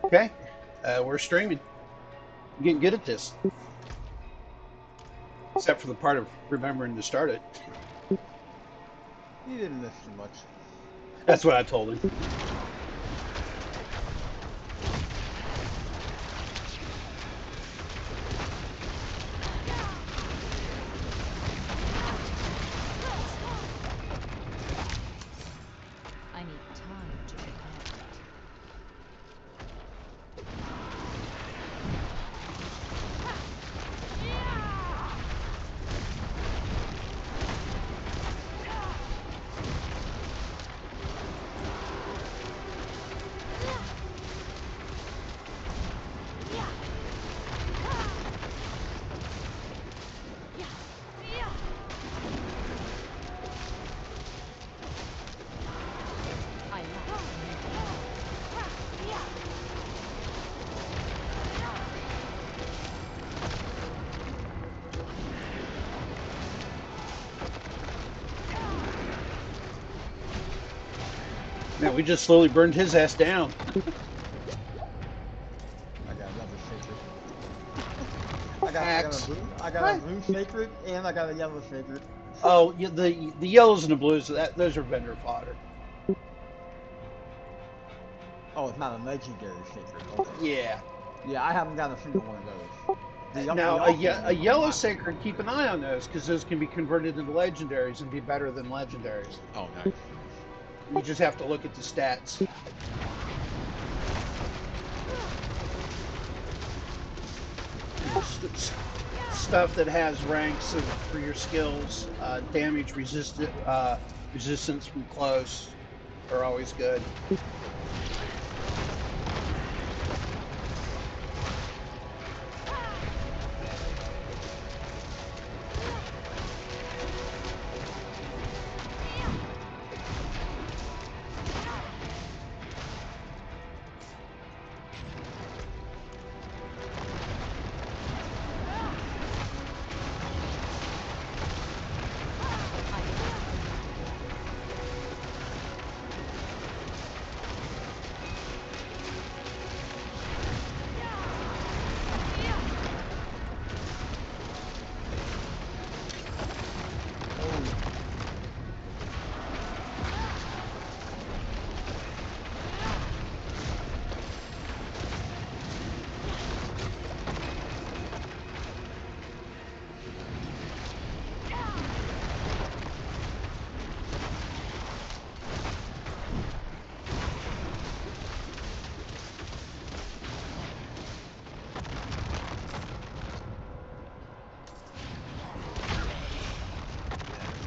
Okay, we're streaming. I'm getting good at this, except for the part of remembering to start it. You didn't miss too much. That's what I told him. I need time to prepare. I lack Man, we just slowly burned his ass down. I got another sacred. Axe. I got a blue sacred and I got a yellow sacred. Oh, the yellows and the blues. Those are vendor fodder. Oh, it's not a legendary sacred. Okay. Yeah. Yeah, I haven't got a single one of those. The Now a offhand ones, yellow not sacred. Keep an eye on those because those can be converted into legendaries and be better than legendaries. Oh, nice. You just have to look at the stats. Stuff that has ranks for your skills, damage resistance from close are always good.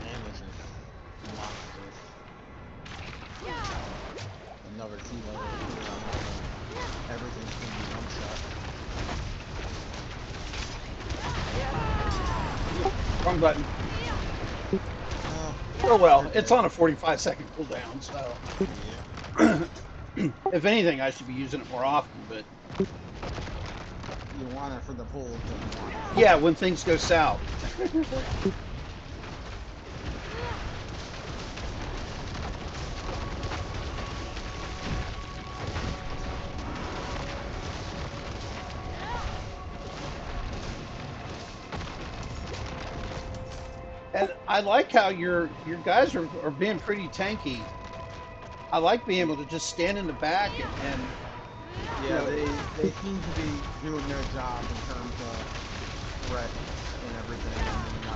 Damage is monstrous. Another kilo. Everything's gonna be one shot. Wrong button. Oh, Oh well, you're it's dead. on a 45-second cooldown, so Yeah. if anything, I should be using it more often. But You want it for the pull, but you want it. yeah, when things go south. And I like how your guys are being pretty tanky. I like being able to just stand in the back and you Yeah, know, they seem to be doing their job in terms of threat and everything.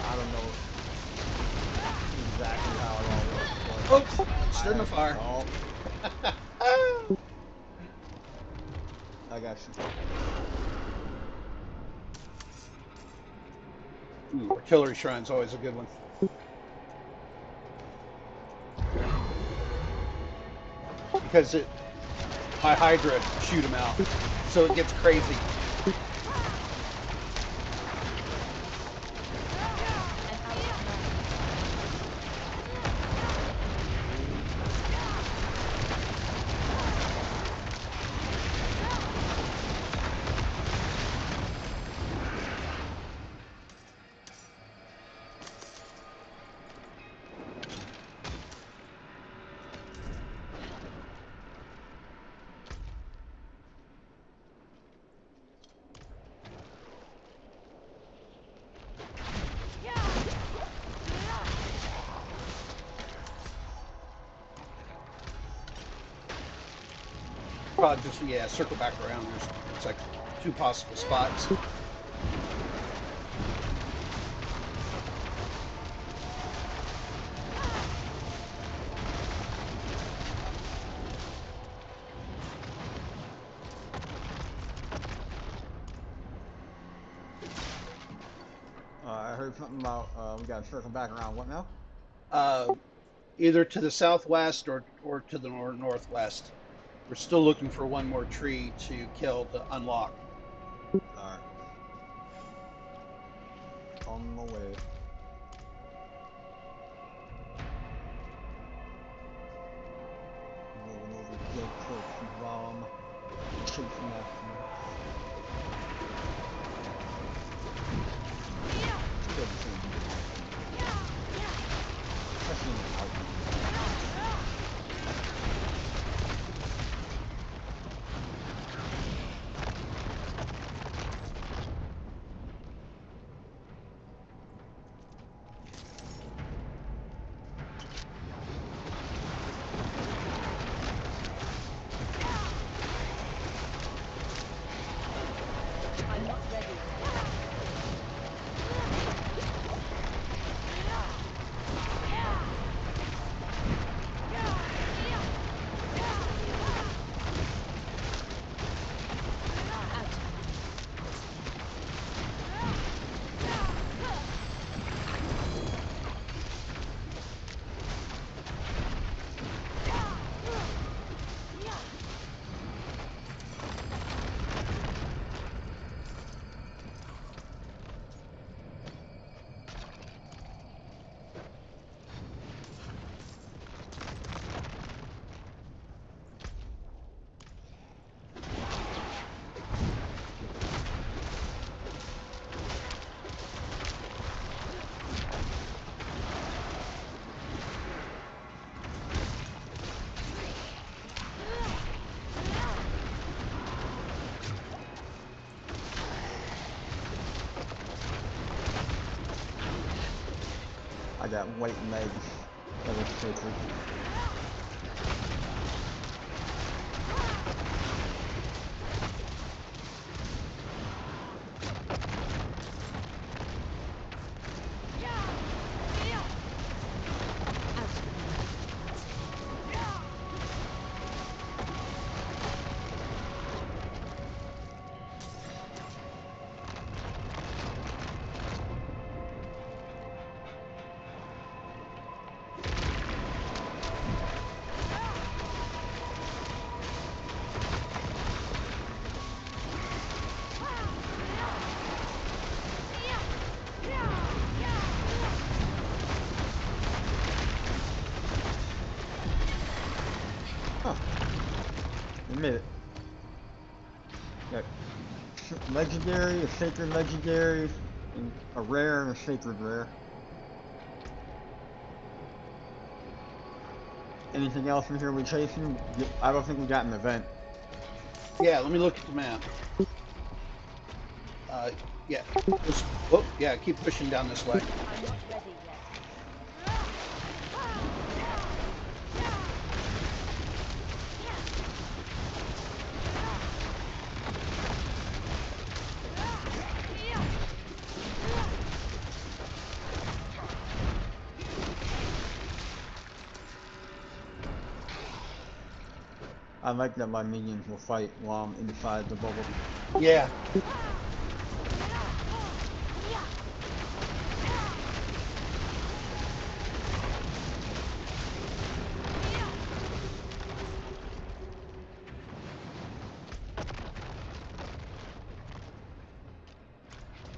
I don't know exactly how it all works, oops, but stood in the fire. oh, I got you. Ooh, artillery shrine's always a good one. Because my Hydra shoot them out. So it gets crazy. probably just, yeah, circle back around. There's, it's like 2 possible spots. I heard something about we got to circle back around. What now? Uh, Either to the southwest or to the northwest. We're still looking for one more tree to kill to unlock. Alright. On the way. Moving over to get close while I'm chasing after me. Still the same. Especially in the outcome. I'm not ready. I got white legs that are sacred. Huh. Admit it. Got legendary, a sacred legendary, and a rare and a sacred rare. Anything else in here we chasing? I don't think we got an event. Yeah, let me look at the map. Yeah. Just, oh, yeah, keep pushing down this way. I'm not ready yet. I like that my minions will fight while I'm inside the bubble. Yeah.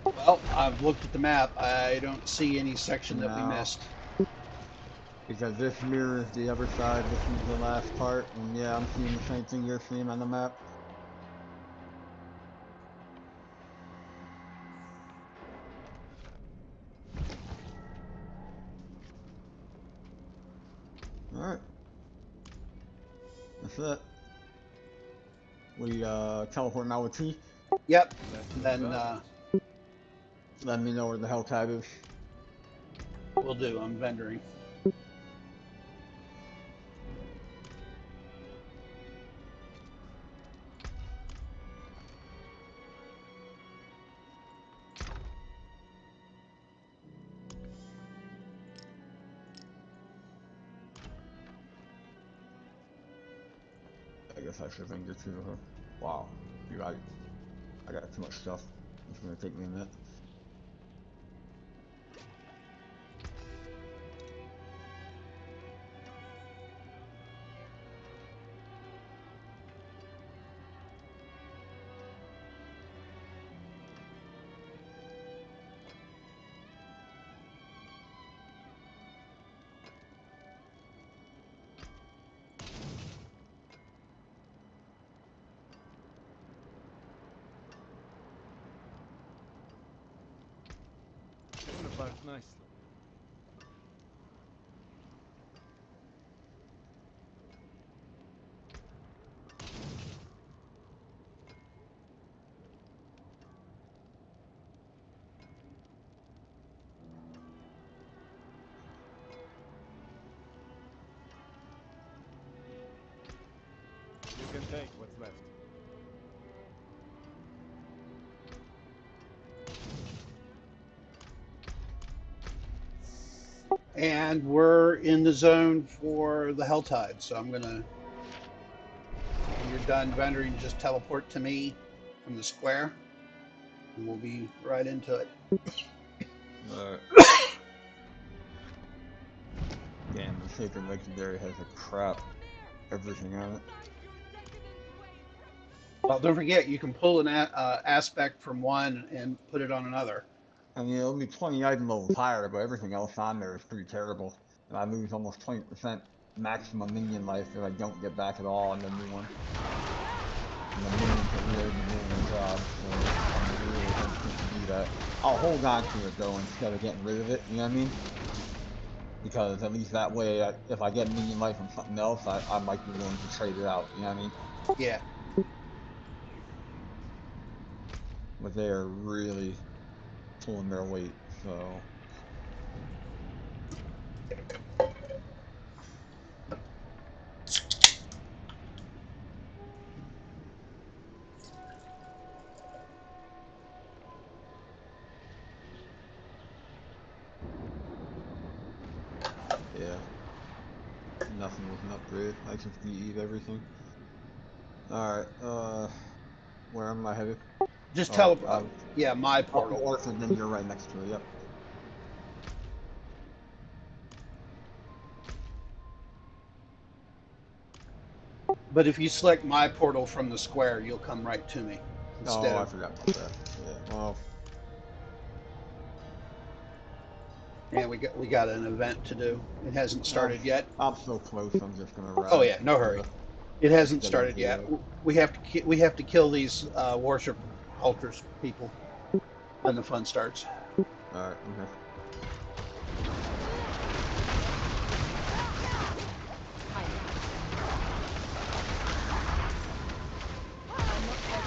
Well, I've looked at the map. I don't see any section that we No, missed. because this mirrors the other side. This is the last part, and yeah, I'm seeing the same thing you're seeing on the map. Alright. That's it. We teleport now with T. Yep. That's Then what's up. Let me know where the hell tab is. we'll do. I'm vendoring. guess I should bring it to her. Wow. You're right. I got too much stuff. It's gonna take me a minute. Camouflage nicely. You can take what's left. And we're in the zone for the Helltide, so I'm gonna. When you're done rendering, just teleport to me from the square, and we'll be right into it. Alright. Damn, the Sacred Legendary has a crap everything on it. Well, don't forget, you can pull an aspect from one and put it on another. I mean, it'll be 20 item levels higher, but everything else on there is pretty terrible. And I lose almost 20% maximum minion life if I don't get back at all on the new one. And the minions are really doing their job, so I'm really hesitant to do that. I'll hold on to it though instead of getting rid of it, you know what I mean? Because at least that way, if I get minion life from something else, I might be willing to trade it out, you know what I mean? Yeah. But they are really pulling their weight, so... Yeah. Nothing was an upgrade. I just DE'd everything. Alright, where am I headed? Just Oh, teleport. Yeah, my up the portal. orphan, then you're right next to it, yep. But if you select my portal from the square, you'll come right to me instead Oh, I of. forgot about that. Yeah, well, Yeah, we got an event to do. It hasn't started yet. I'm so close, I'm just gonna Oh ride yeah, no to hurry. the It hasn't steady started yet. zero. We have to kill these worship altars people. Then the fun starts. Alright, okay.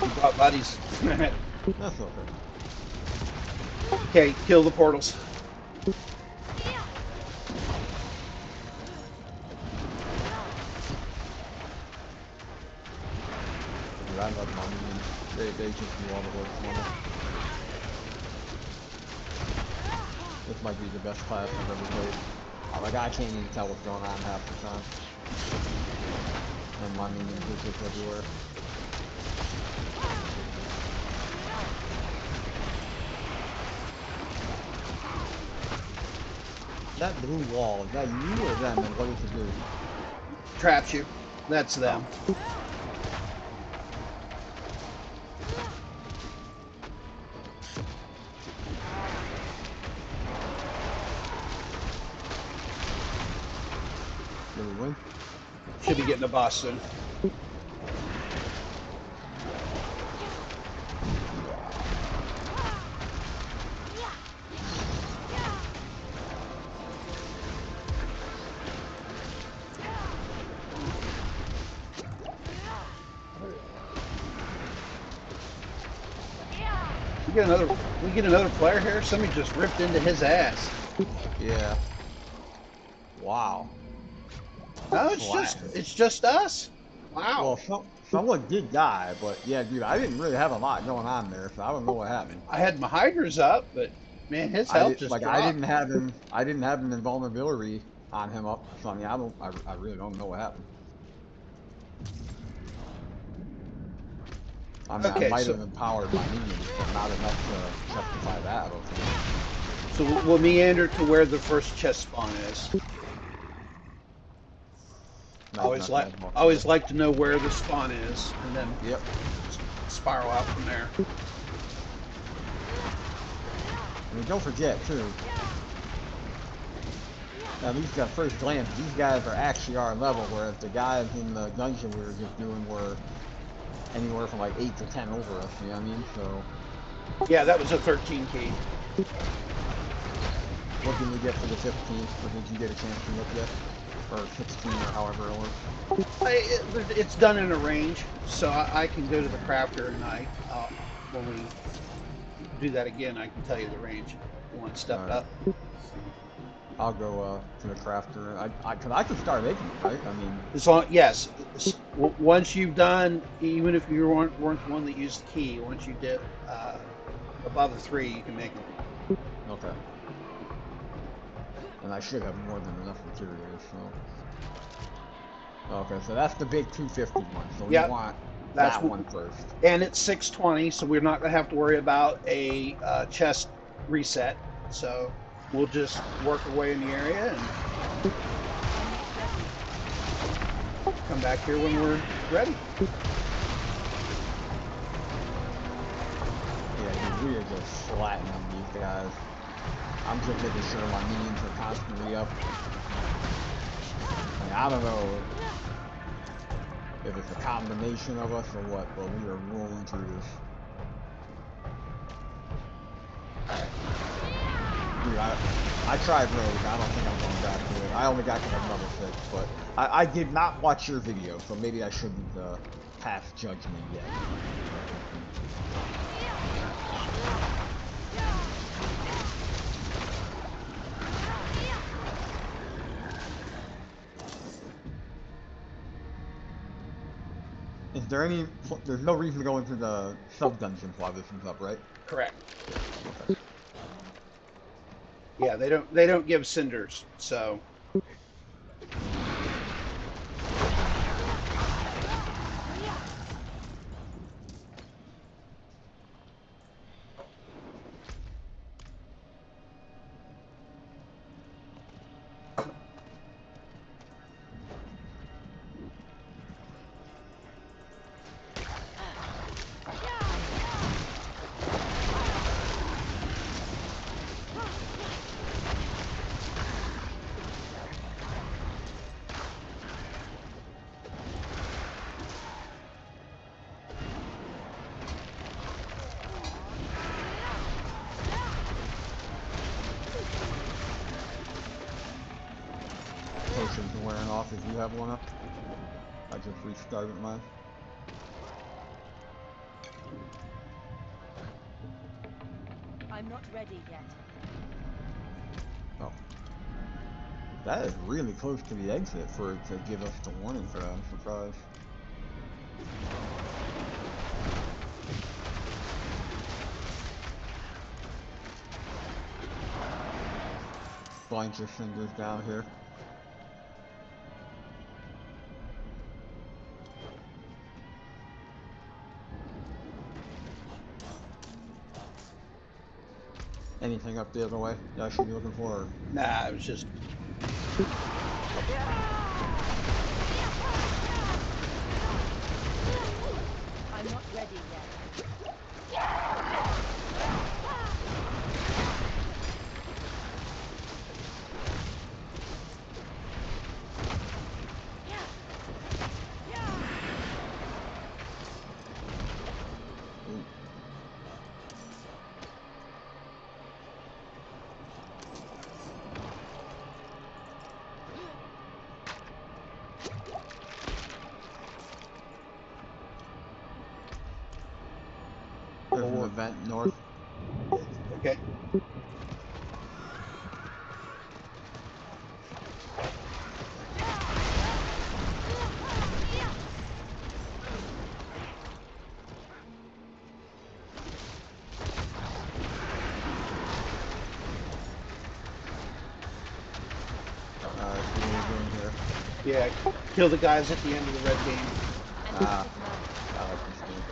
We brought buddies. That's okay. Okay, kill the portals. Dude, I love my minions. They just do all the work for me. This might be the best class I've ever played. Like, I can't even tell what's going on half the time. And my minions are just everywhere. That blue wall, is that you or them, and what does it do? Traps you. That's them. Oh. Did we win? Should be getting a boss soon. We get another player here. Somebody just ripped into his ass. Yeah. Wow. No, Class. it's just us. Wow. Well, someone did die, but yeah, dude, I didn't really have a lot going on there, so I don't know what happened. I had my hydras up, but man, his health just I dropped. didn't have an invulnerability on him up, so I mean, I really don't know what happened. I mean, I Okay, might so have empowered my minions, but not enough to justify that, I don't think. we'll meander to where the first chest spawn is. Nice enough to Always like to know where the spawn is, and then Yep. spiral out from there. I mean, don't forget, too, at least at first glance, these guys are actually our level, whereas the guys in the dungeon we were just doing were anywhere from like 8 to 10 over us, you know what I mean? So, Yeah, that was a 13 key. what did you get for the 15th, or did you get a chance to look yet? Or 16, or however it was? It's done in a range, so I can go to the crafter, and when we do that again, I can tell you the range. You want it stepped Alright. up? I'll go to the crafter. Cause I could start making it, right? I mean, As long, yes. Once you've done, even if you weren't the one that used the key, once you did above the 3, you can make them. okay. And I should have more than enough materials, so. Okay, so that's the big 250 one. So we Yep, want that's that one first. And it's 620, so we're not gonna have to worry about a chest reset. So we'll just work our way in the area and come back here when we're ready. Yeah, we are just flattening these guys. I'm just making sure my minions are constantly up. I mean, I don't know if it's a combination of us or what, but we are rolling through this. Dude, I tried Rogue. I don't think I'm going back to it. I only got to like level 6, but I did not watch your video, so maybe I shouldn't pass judgment yet. Is there any? There's no reason to go into the sub dungeons while this one's up, right? Correct. Okay. Yeah, they don't give cinders, so. Potions are wearing off if you have one up. I just restarted mine. I'm not ready yet. Oh. That is really close to the exit for it to give us the warning for that. I'm surprised. Bunch of cinders down here. Anything up the other way that I should be looking for? Or? Nah, it was just. I'm not ready yet. Ooh. There's an event north. Okay. Alright, what are we doing here? Yeah, kill the guys at the end of the red game. Ah, I like this game.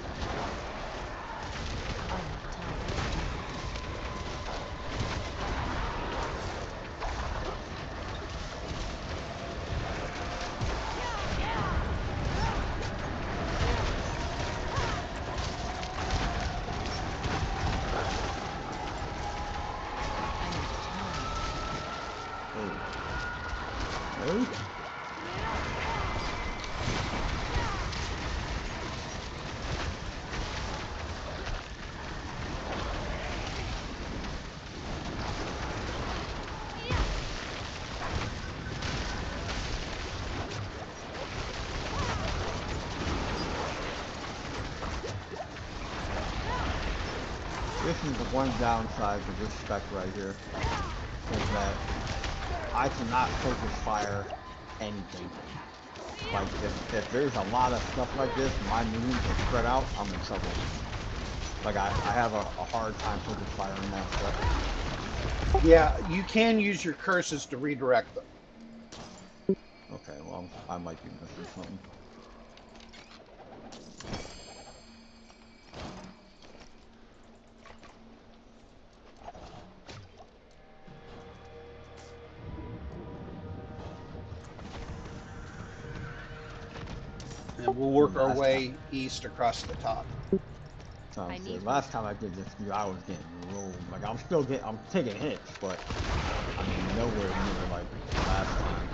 this is the one downside to this spec right here, is that I cannot focus fire anything. Like, if there's a lot of stuff like this, my minions are spread out, I'm in trouble. Like, I have a hard time focus firing that stuff. Yeah, you can use your curses to redirect them. Okay, well, I might be missing something. And we'll work our way east across the top. Sounds need good. Last time I did this, dude, I was getting rolled. Like, I'm taking hits, but I mean, nowhere near like last time.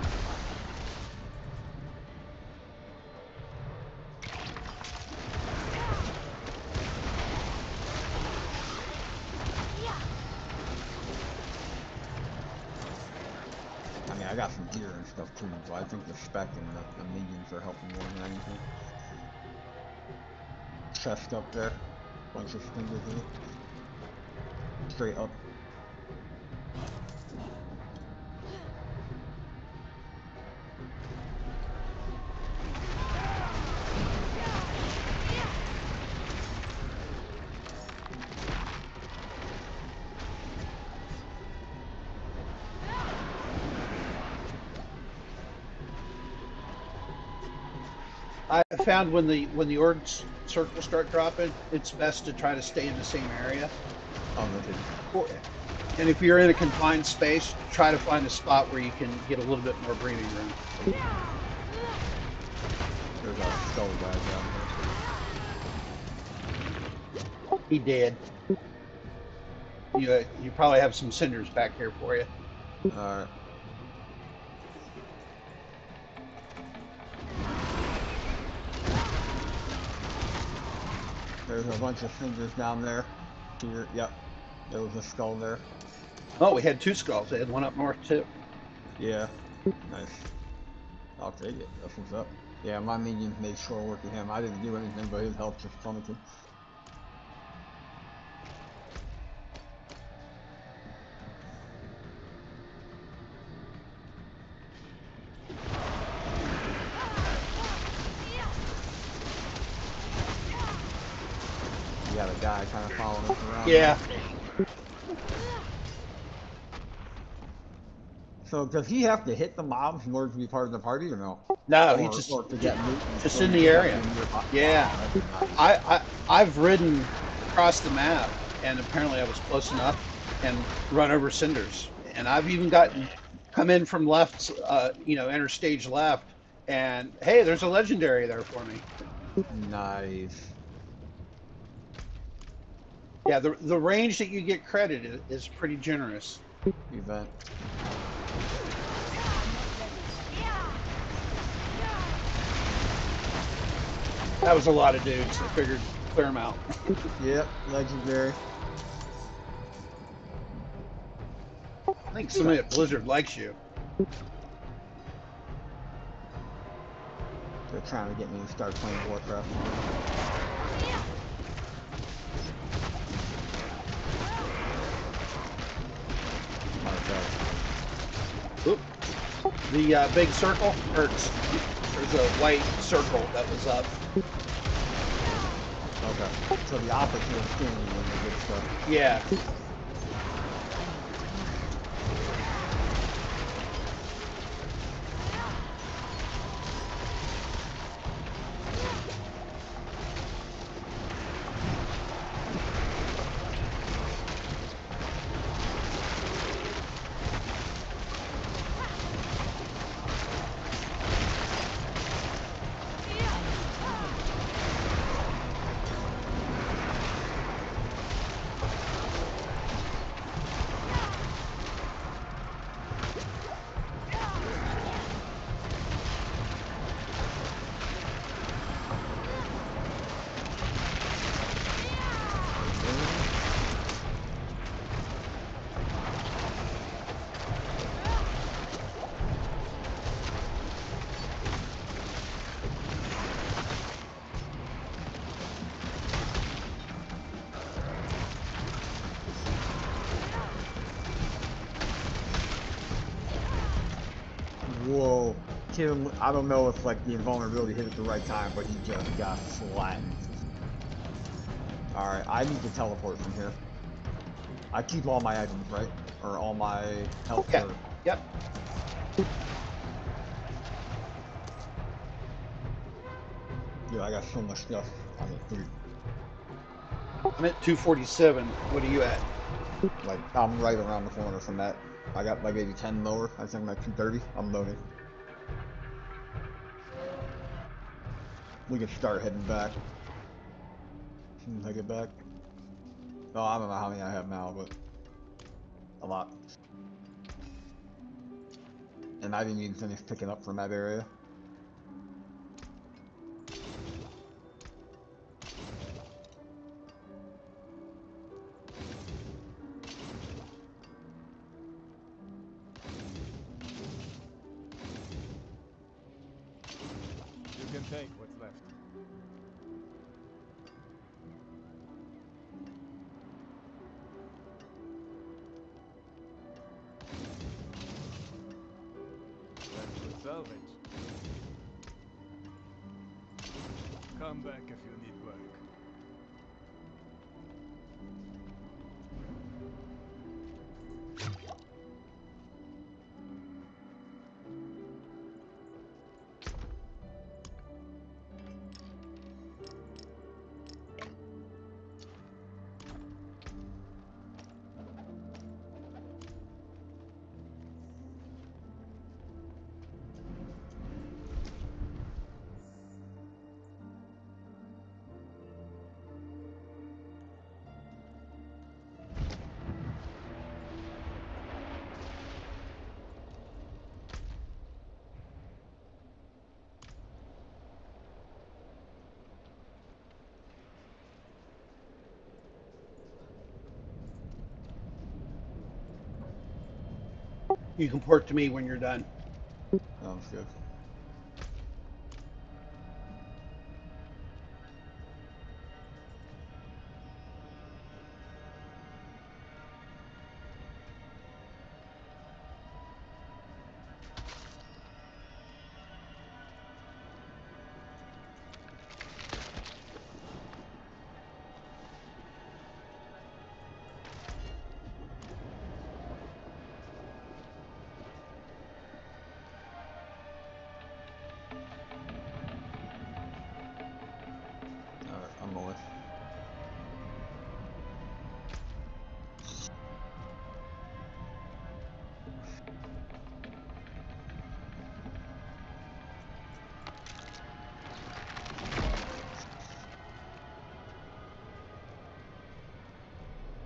I mean, I got some gear and stuff too, so I think the spec and the minions are helping more than anything. Chest up there. Bunch of stingers in it. Straight up. I found when the org circles start dropping, it's best to try to stay in the same area. Oh, no, And if you're in a confined space, try to find a spot where you can get a little bit more breathing room. there's a skull guy down He did. You probably have some cinders back here for you. there. Alright. There's a bunch of cinders down there. Here, yep. There was a skull there. Oh, we had two skulls. They had one up north too. Yeah. Nice. I'll take it. That's what's up. Yeah, my minions made short work of him. I didn't do anything, but his health just plummeted. You got a guy kind of following us around. Yeah. So does he have to hit the mobs in order to be part of the party or no? No, Or, he just or to get loot and just so in you the just area. have to be nearby? Yeah. Wow, that's nice. I've ridden across the map, and apparently I was close enough and run over cinders. And I've even come in from left, enter stage left, and hey, there's a legendary there for me. Nice. Yeah, the range that you get credit is pretty generous. Event. That was a lot of dudes. I figured clear them out. Yep, legendary. I think somebody at Blizzard likes you. They're trying to get me to start playing Warcraft. Oop. The big circle hurts. There's a white circle that was up. Okay. So the opposite of seeing when the good stuff. Yeah. Tim, I don't know if like the invulnerability hit at the right time, but he just got flattened. Alright, I need to teleport from here. I keep all my items, right? Or all my health. Yeah. Yep. Dude, I got so much stuff. I'm at 3. I'm at 247. What are you at? Like, I'm right around the corner from that. I got like maybe 10 lower. I think I'm at 230. I'm loading. We can start heading back. As soon as I get back. Oh, I don't know how many I have now, but a lot. And I didn't even finish picking up from that area. You can take what's left. That's good salvage. Come back if you need work. You can port to me when you're done. Sounds good. Alright, I'm away.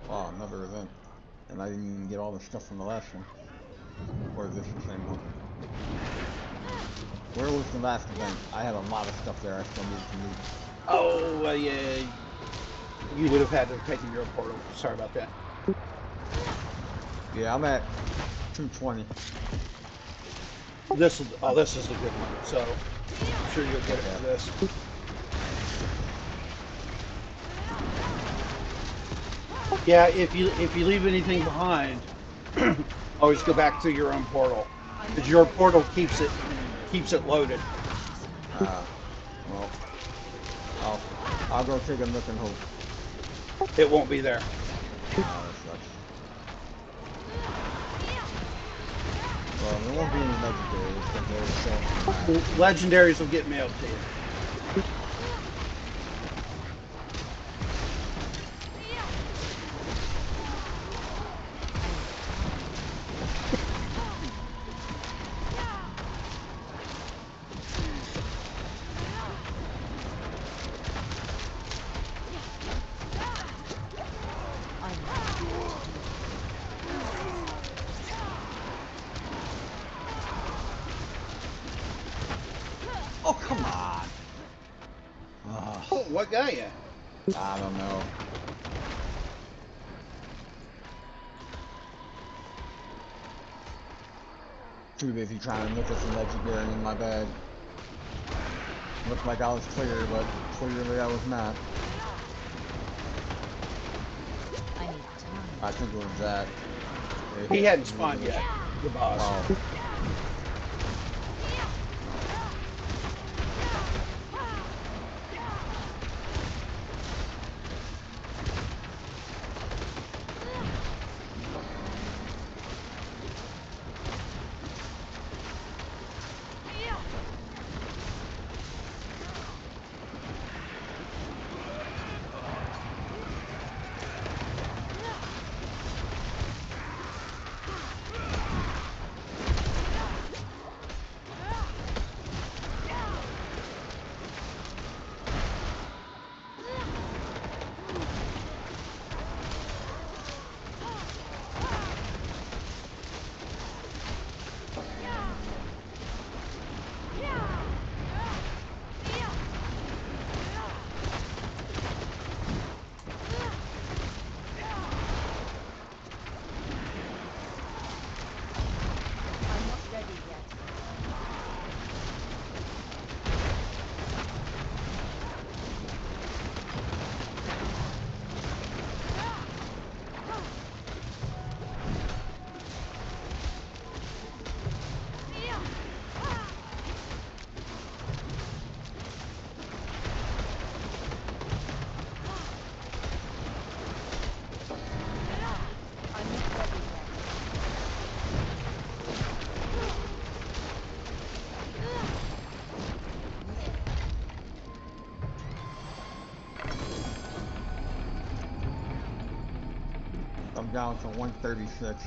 Oh, another event. And I didn't even get all the stuff from the last one. Or is this the same one? Where was the last event? I had a lot of stuff there I still needed to move. Oh, yeah. You would have had to have taken your portal. Sorry about that. Yeah, I'm at 220. This is a good one. So I'm sure you'll get it for this. Yeah, if you leave anything behind, always go back to your own portal, because your portal keeps it loaded. Well, I'll go take a look and hope. It won't be there. That sucks. Well, there won't be any legendaries because they're still. Legendaries will get mailed to you. Oh, come on! Oh, what got you? I don't know. Too busy trying to look at some legendary in my bag. Looked like I was clear, but clearly I was not. I need time. I think it was that. He hadn't spawned yet, the boss. Oh. I'm down to 136.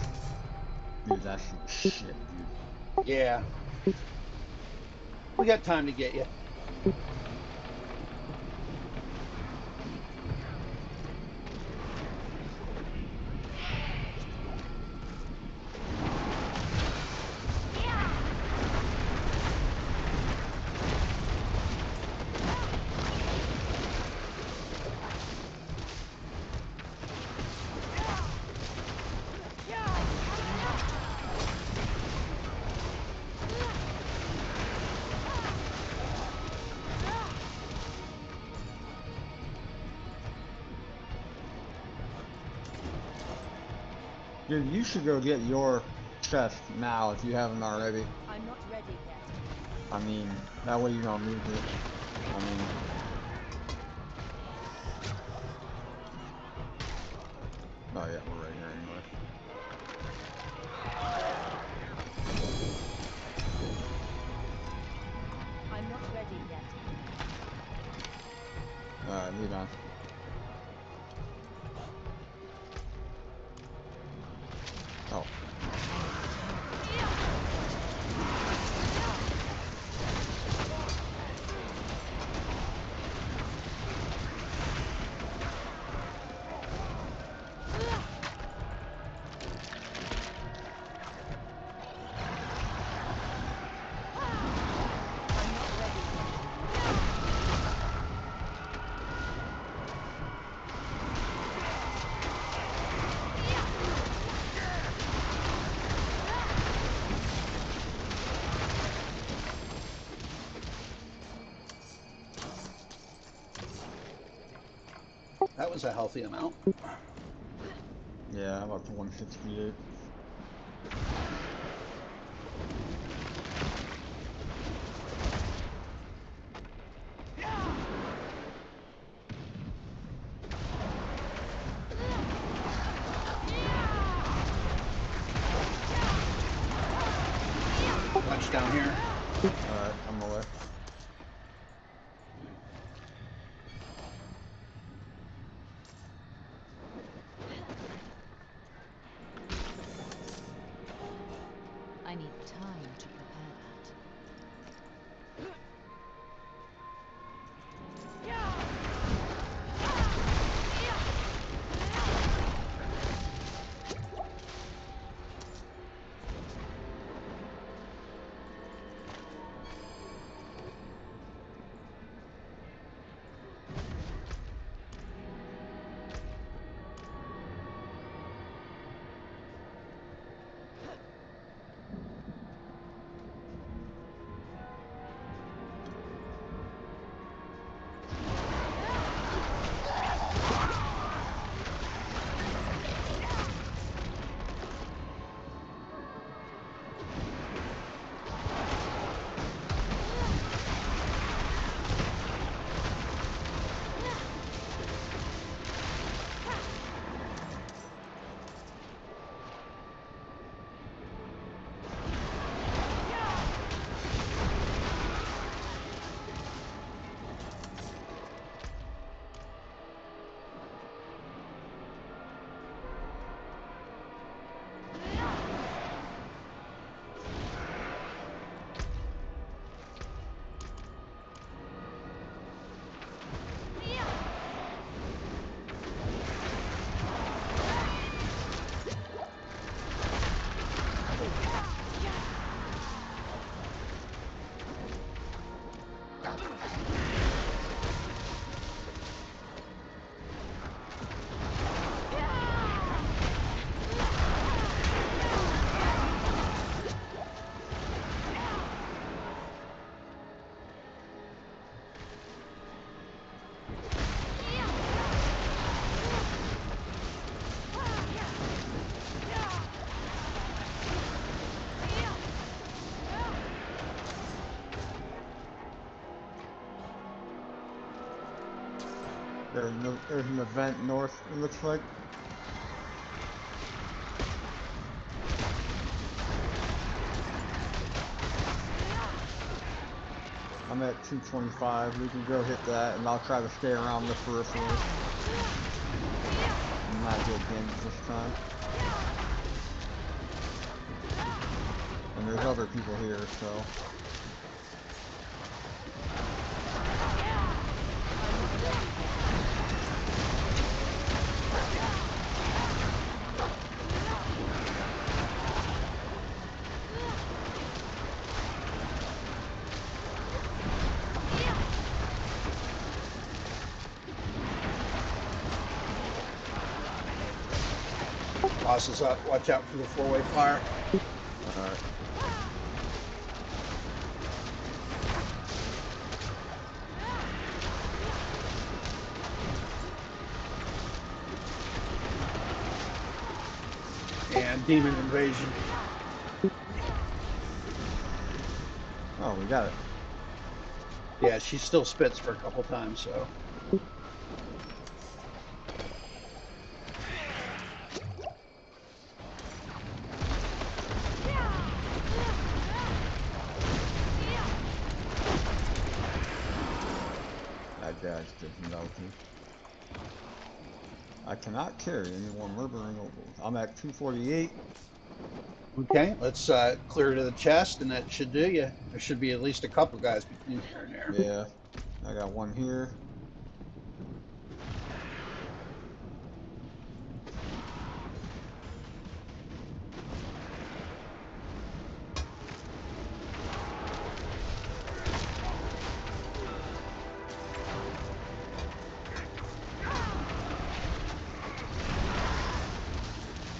Dude, that's some shit, dude. Yeah. We got time to get you. Dude, you should go get your chest now if you haven't already. I'm not ready yet. I mean, that way you don't lose it. I mean... Oh yeah, we're right here anyway. I'm not ready yet. Alright, lead on. Oh. That was a healthy amount. Yeah, I'm up to 168. Punch down here. Alright, I'm away. I need time to prepare that. There's an event north, it looks like. I'm at 225. We can go hit that, and I'll try to stay around the periphery. not get damaged this time. And there's other people here, so. Boss is up. Watch out for the four-way fire. Alright. And demon invasion. Oh, we got it. Yeah, she still spits for a couple times, so. That guy's just melting. I cannot carry any more murdering ovals. I'm at 248. Okay, let's clear to the chest, and that should do you. There should be at least a couple guys between here and there. Yeah, I got one here.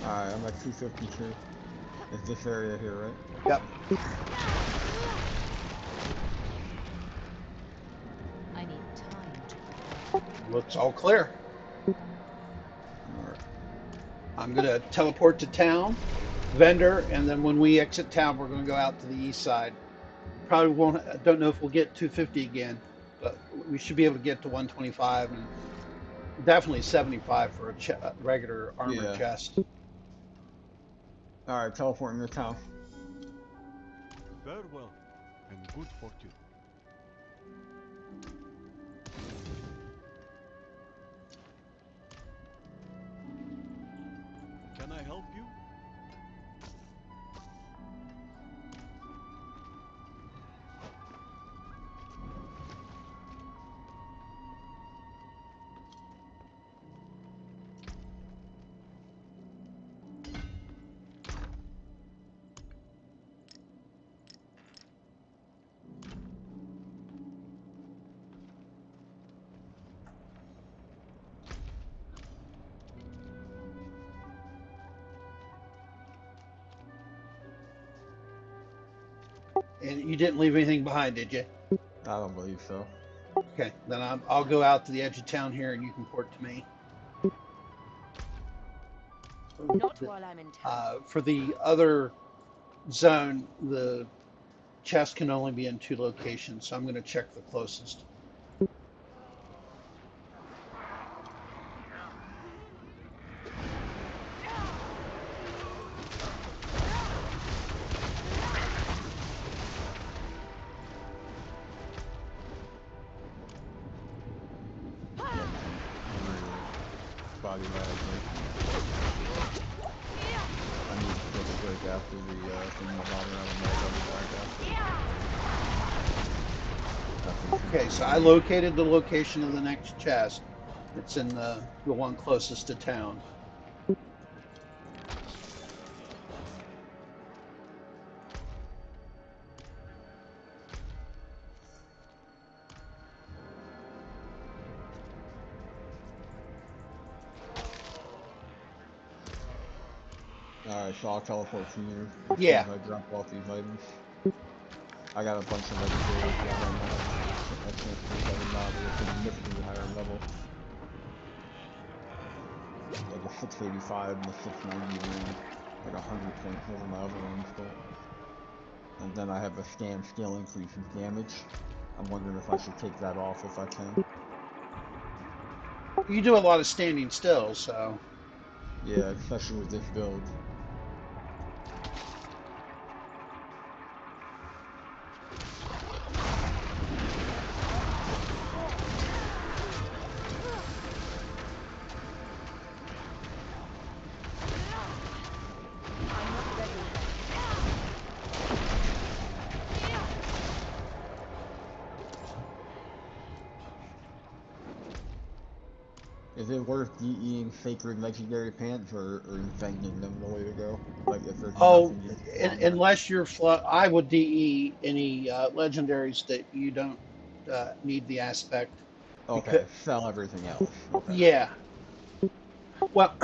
Alright, I'm at 252. It's this area here, right? Yep. I need time to prepare. Looks all clear. Alright. I'm going to teleport to town, vendor, and then when we exit town, we're going to go out to the east side. Probably won't, I don't know if we'll get 250 again, but we should be able to get to 125 and definitely 75 for a regular armor Yeah. chest. Alright, teleporting to town. Farewell, and good fortune. Can I help you? And you didn't leave anything behind, did you? I don't believe so. Okay, then I'll go out to the edge of town here and you can port to me. Not while I'm in town. For the other zone, the chest can only be in 2 locations, so I'm going to check the closest. Body management. I need to take a break after the thing went on around and I'll be back after. Okay, so I located the location of the next chest. It's in the one closest to town. Alright, so I'll teleport to you as Yeah. soon as I drop off these items. I got a bunch of legendaries down on my I can't see if I'm not at a significantly higher level. Like a 685 and a 690 ring. Like 100 points over my other ones, but... And then I have a stand skill increases damage. I'm wondering if I should take that off if I can. You do a lot of standing still, so. Yeah, especially with this build. Is it worth DEing sacred legendary pants, or vending them the way to go? Like if there's Oh, nothing just on there. unless you're I would DE any legendaries that you don't need the aspect. Because Okay, sell everything else. Okay. yeah, well,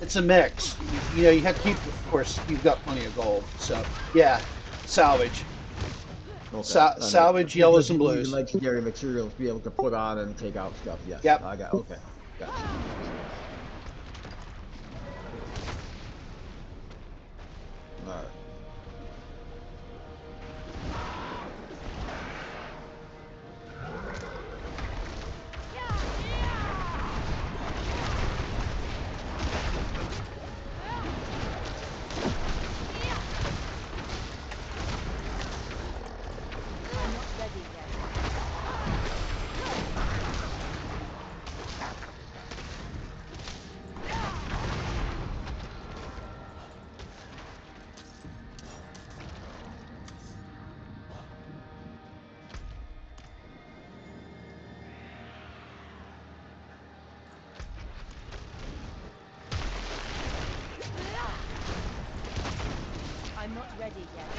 it's a mix. You know, you have to keep. Of course, you've got plenty of gold, so yeah, salvage, Okay. And salvage you yellows just and need blues. legendary materials to be able to put on and take out stuff. Yes, Yep. I got. Okay, gotcha. All right. I'm not ready yet. I'm not ready yet.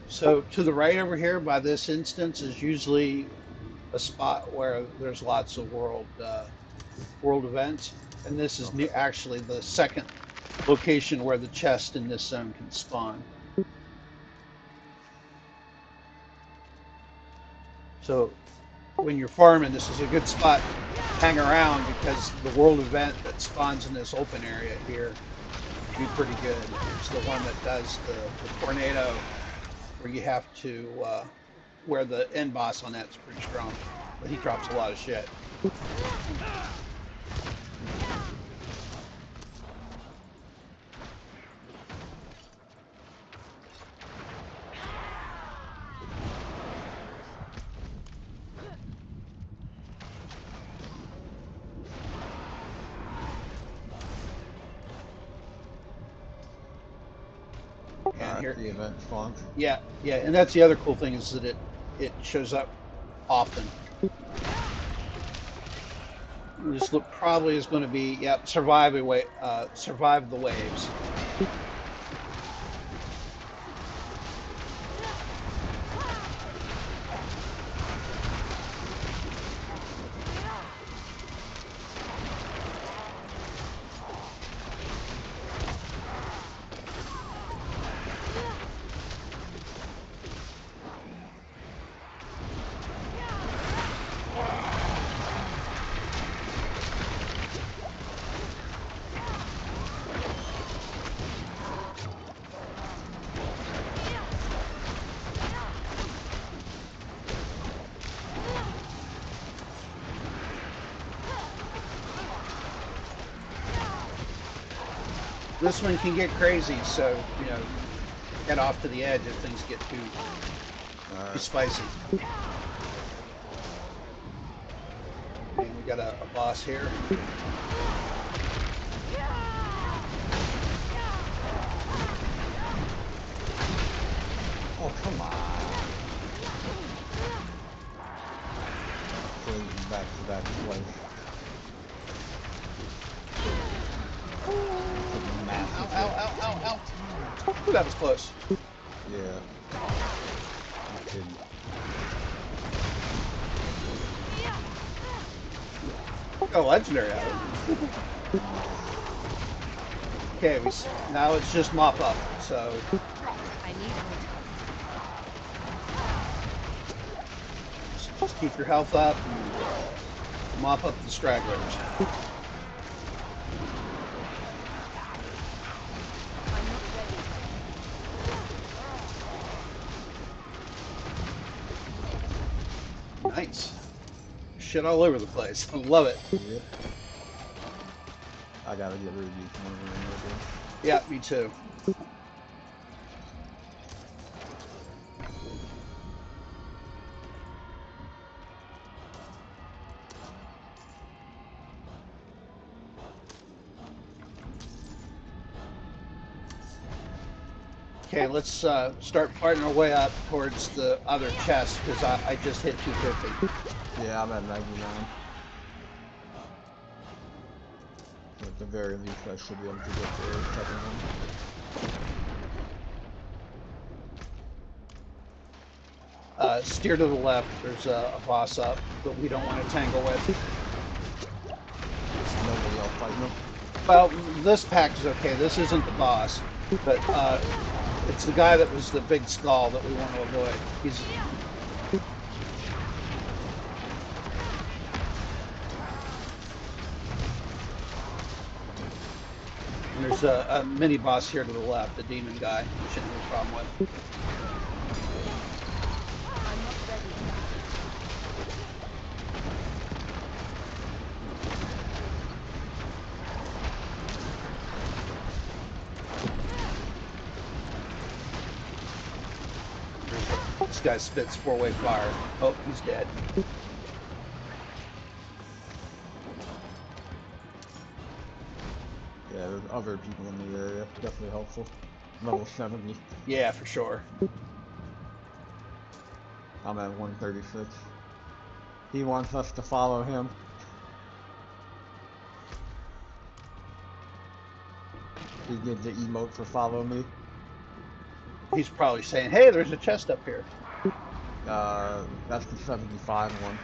So to the right over here by this instance is usually a spot where there's lots of world events, and this is Okay. actually the second location where the chest in this zone can spawn. So when you're farming, this is a good spot to hang around because the world event that spawns in this open area here can be pretty good. It's the one that does the tornado where you have to, where the end boss on that's pretty strong, but he drops a lot of shit. All And right. here, The event spawns. yeah, yeah, and that's the other cool thing is that it shows up often. This look probably is going to be, yep, survive the waves. This one can get crazy, so you know, head off to the edge if things get too All right. spicy. And we got a boss here. Oh, come on. Blazing back to that place. It's a Ow, massive ow, hit. ow, I ow, need ow. time. Ooh, that was close. Yeah. No kidding. Got a legendary out of it. Nice. Okay, now it's just mop up. So I need more just keep your health up and mop up the stragglers. Nice. Shit all over the place. I love it. Yep. I gotta get rid of these ones in there, dude. Yeah, me too. Okay, let's start parting our way up towards the other chest because I just hit 250. Yeah, I'm at 99. So at the very least, I should be able to get the second one. Steer to the left. There's a boss up that we don't want to tangle with. Nobody else fighting them. Well, this pack is okay. This isn't the boss, but it's the guy that was the big skull that we want to avoid. He's and there's a mini boss here to the left, the demon guy. You shouldn't have a problem with. I'm not ready yet. This guy spits four-way fire. Oh, he's dead. Yeah, there's other people in the area. Definitely helpful. Level 70. Yeah, for sure. I'm at 136. He wants us to follow him. He did the emote for follow me. He's probably saying, "Hey, there's a chest up here." That's the 75 one.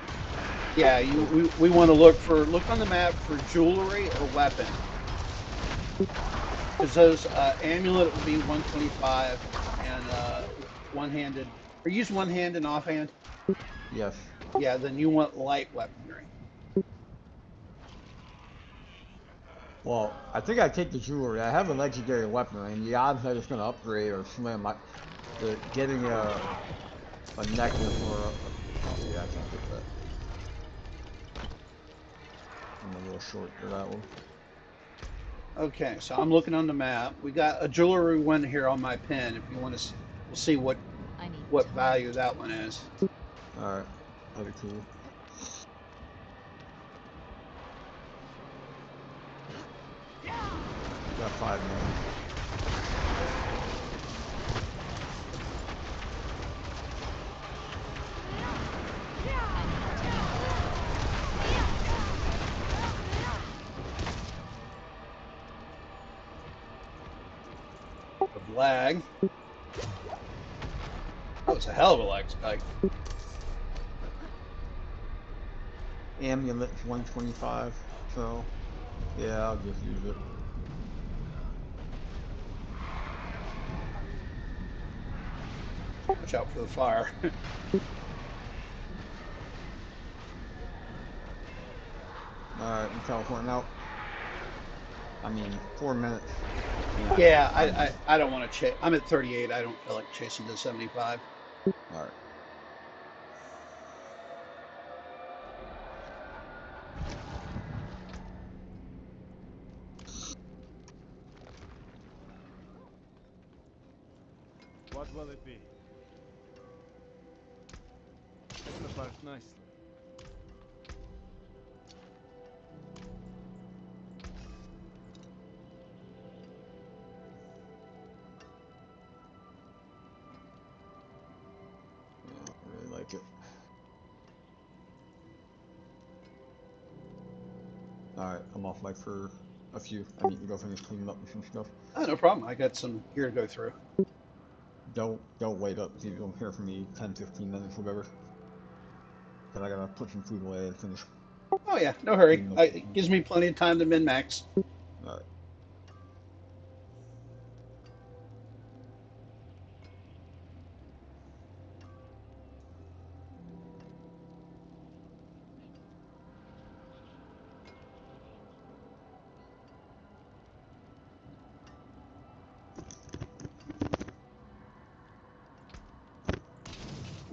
Yeah, we want to look on the map for jewelry or weapon. Because those amulet would be 125 and one-handed. Or use one hand and offhand. Yes. Yeah, then you want light weaponry. Well, I think I take the jewelry. I have a legendary weapon, and the odds that it's going to upgrade are slim. Getting a necklace or yeah, I can't get that. I'm a little short for that one. Okay, so I'm looking on the map. We got a jewelry one here on my pin. If you want to, we'll see what value that one is. All right, that'd be cool. Got 5 minutes. The lag. Oh, it's a hell of a lag spike. Amulet's 125, so yeah, I'll just use it. Watch out for the fire. Alright, I'm teleporting out. I mean, 4 minutes. Yeah, I don't want to chase. I'm at 38. I don't feel like chasing to 75. Alright. What will it be? It's about nicely. Yeah, I don't really like it. Alright, I'm off mic for a few. I need to go finish cleaning up some stuff. Oh, no problem. I got some gear to go through. Don't wait up. You don't hear from me 10, 15 minutes, whatever. Cause I gotta put some food away and finish. Oh yeah, no hurry. It gives me plenty of time to min-max. Alright.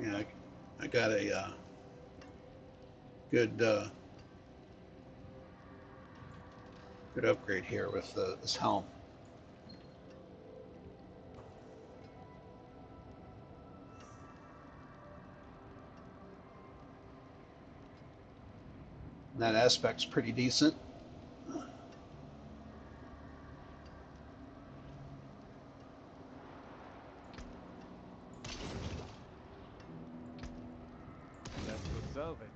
Yeah, I got a good good upgrade here with this helm. And that aspect's pretty decent. Let's go salvage.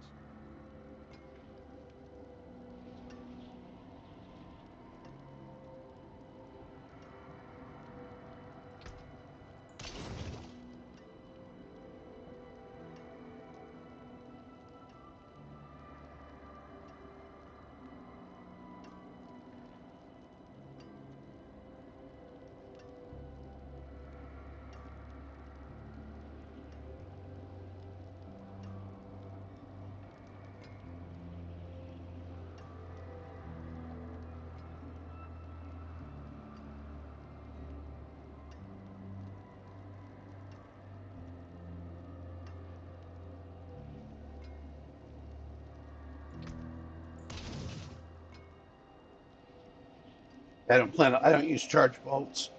I don't use charge bolts.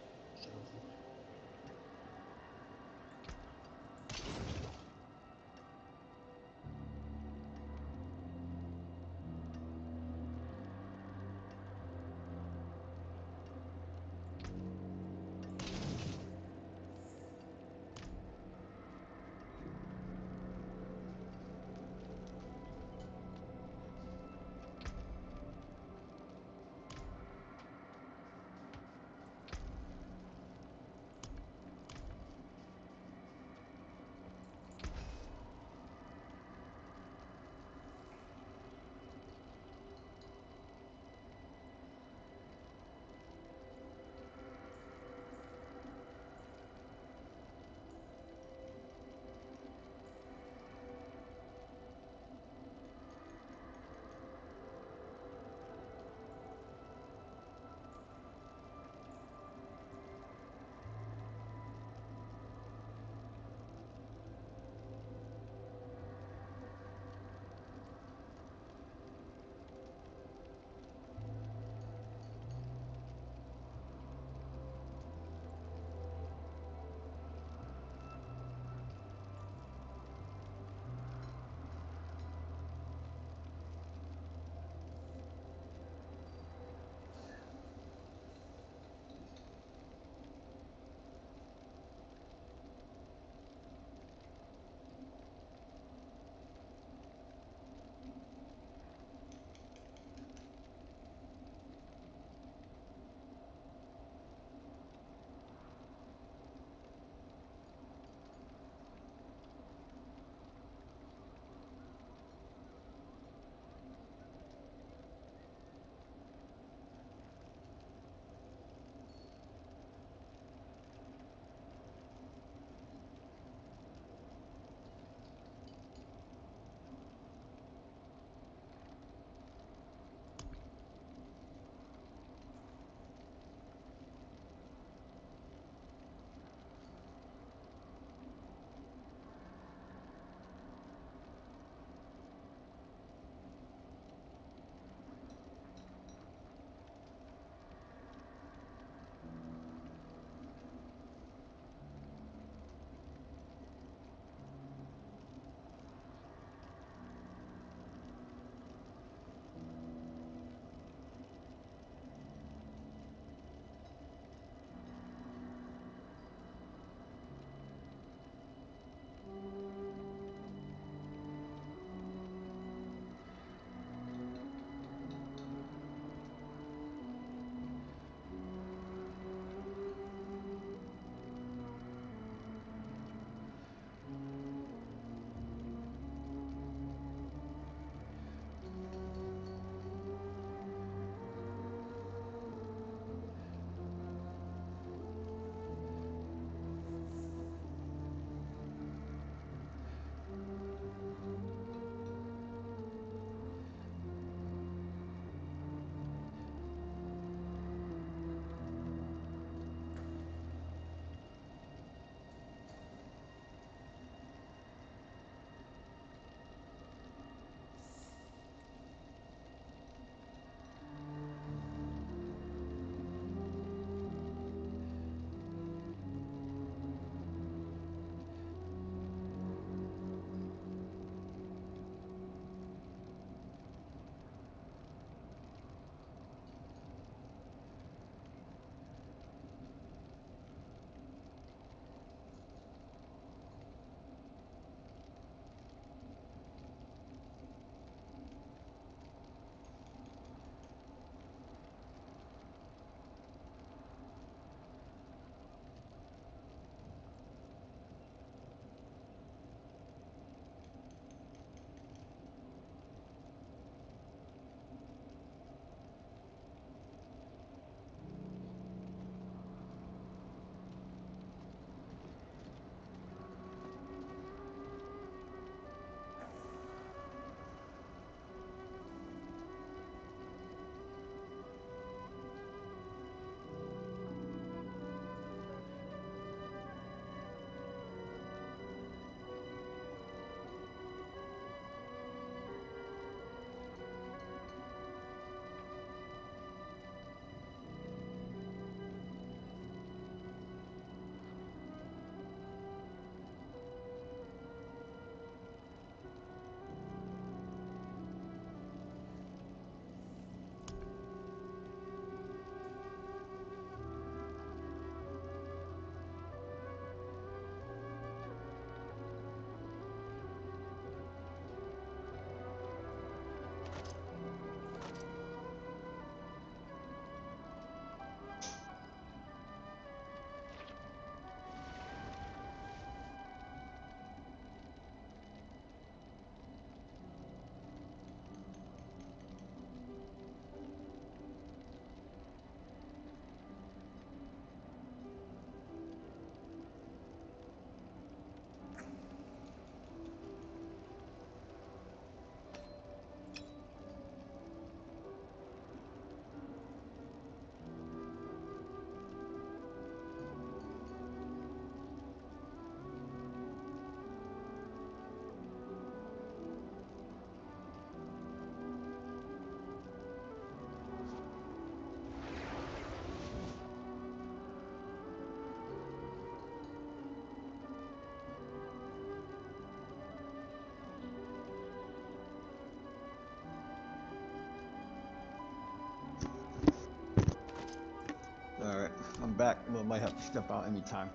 coming back. I might have to step out anytime.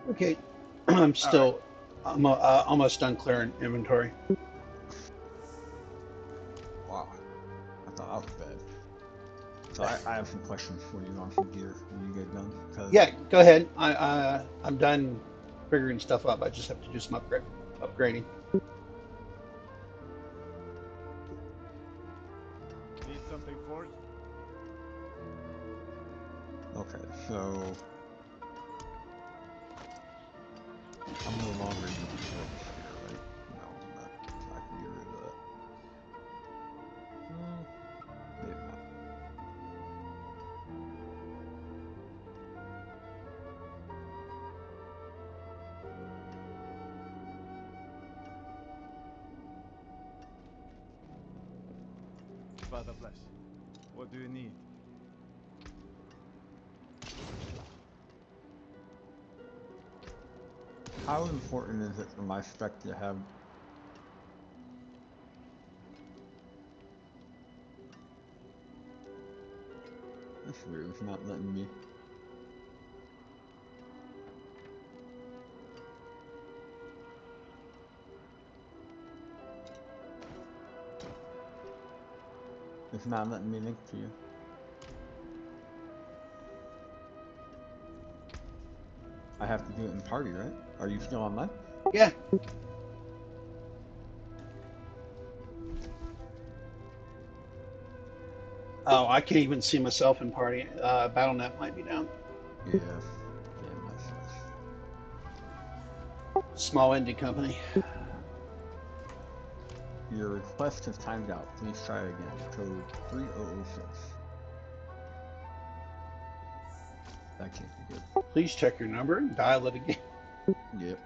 Okay. I'm Alright. still, I'm almost done clearing inventory. Wow. I thought I was bad. So I have some questions for you on some gear when you get done. Cause Yeah, go ahead. I'm done figuring stuff up. I just have to do some upgrading. Need something forged? okay, so I'm no longer using bone spear, right? No, I'm not. So I can get rid of that. Maybe not. Father bless. What do you need? How important is it for my spec to have? That's weird. It's not letting me. It's not letting me link to you. I have to do it in party, right? Are you still online? Yeah. Oh, I can't even see myself in party. BattleNet might be down. Yeah. Damn, that sucks. Small indie company. Your request has timed out. Please try again. Code 3006. That can't be good. Please check your number and dial it again. Yep.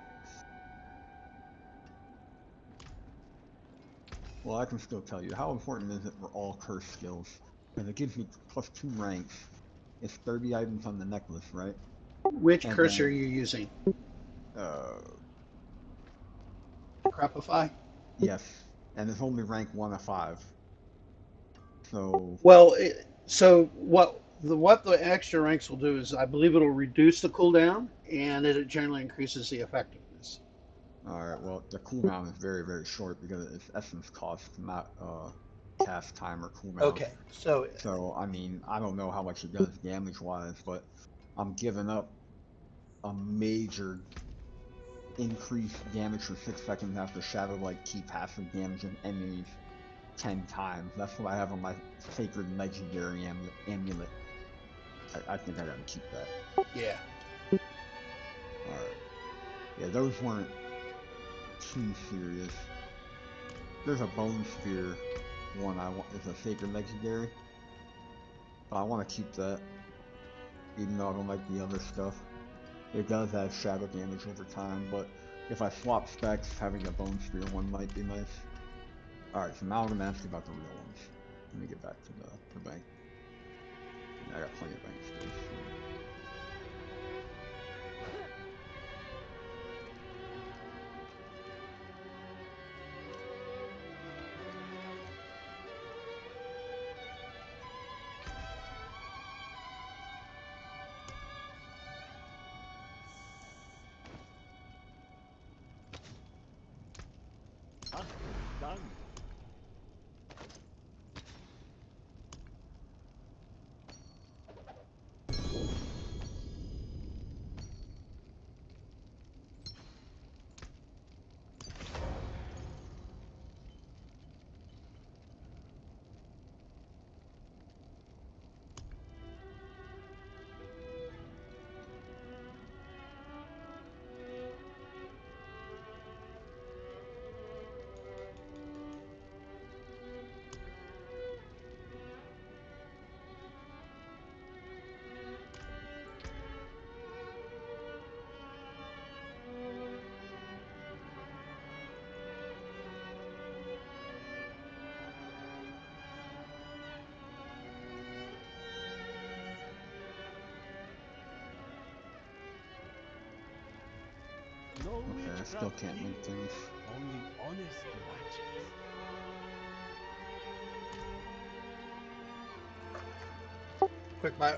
Well, I can still tell you. How important is it for all curse skills? Because it gives me plus 2 ranks. It's 30 items on the necklace, right? Which And cursor are then, you using? uh, Crapify? yes. And it's only rank 1 of 5. So, Well, so what the extra ranks will do is I believe it'll reduce the cooldown and it generally increases the effectiveness. alright, well, the cooldown is very, very short because it's essence cost, not, cast time or cooldown. Okay, so So, I mean, I don't know how much it does damage-wise, but I'm giving up a major increased damage for 6 seconds after Shadow Light keep passive damaging enemies 10 times. That's what I have on my Sacred Legendary Amulet. I think I gotta keep that. yeah. Alright. Yeah, those weren't too serious. There's a Bone Spear one I want. It's a Sacred Legendary. But I want to keep that. Even though I don't like the other stuff. It does have shadow damage over time, but if I swap specs, having a Bone Spear one might be nice. Alright, so now I'm gonna ask you about the real ones. Let me get back to the bank. Yeah, I got plenty of bank space. Ah, done. No Okay, I still witchcraft can't here. link things. Only honest magic. Quick bio.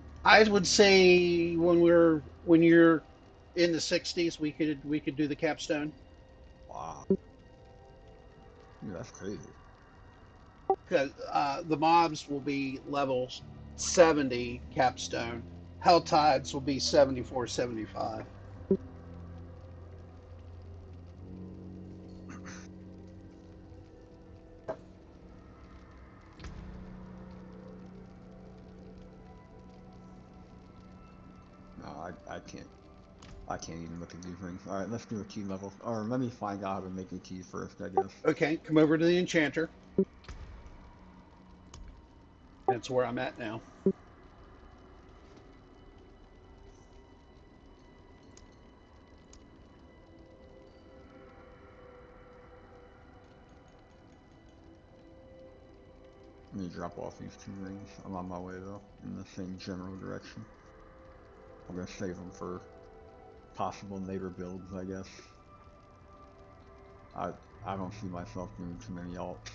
I would say when you're in the 60s, we could do the capstone. Wow. Dude, that's crazy. Because the mobs will be level 70 capstone. Hell tides will be 74, 75. No, I can't. I can't even look at these rings. Alright, let's do a key level. Or let me find out how to make a key first, I guess. Okay, come over to the enchanter. That's where I'm at now. Let me drop off these 2 rings. I'm on my way though, in the same general direction. I'm gonna save them for possible neighbor builds, I guess. I I don't see myself doing too many alts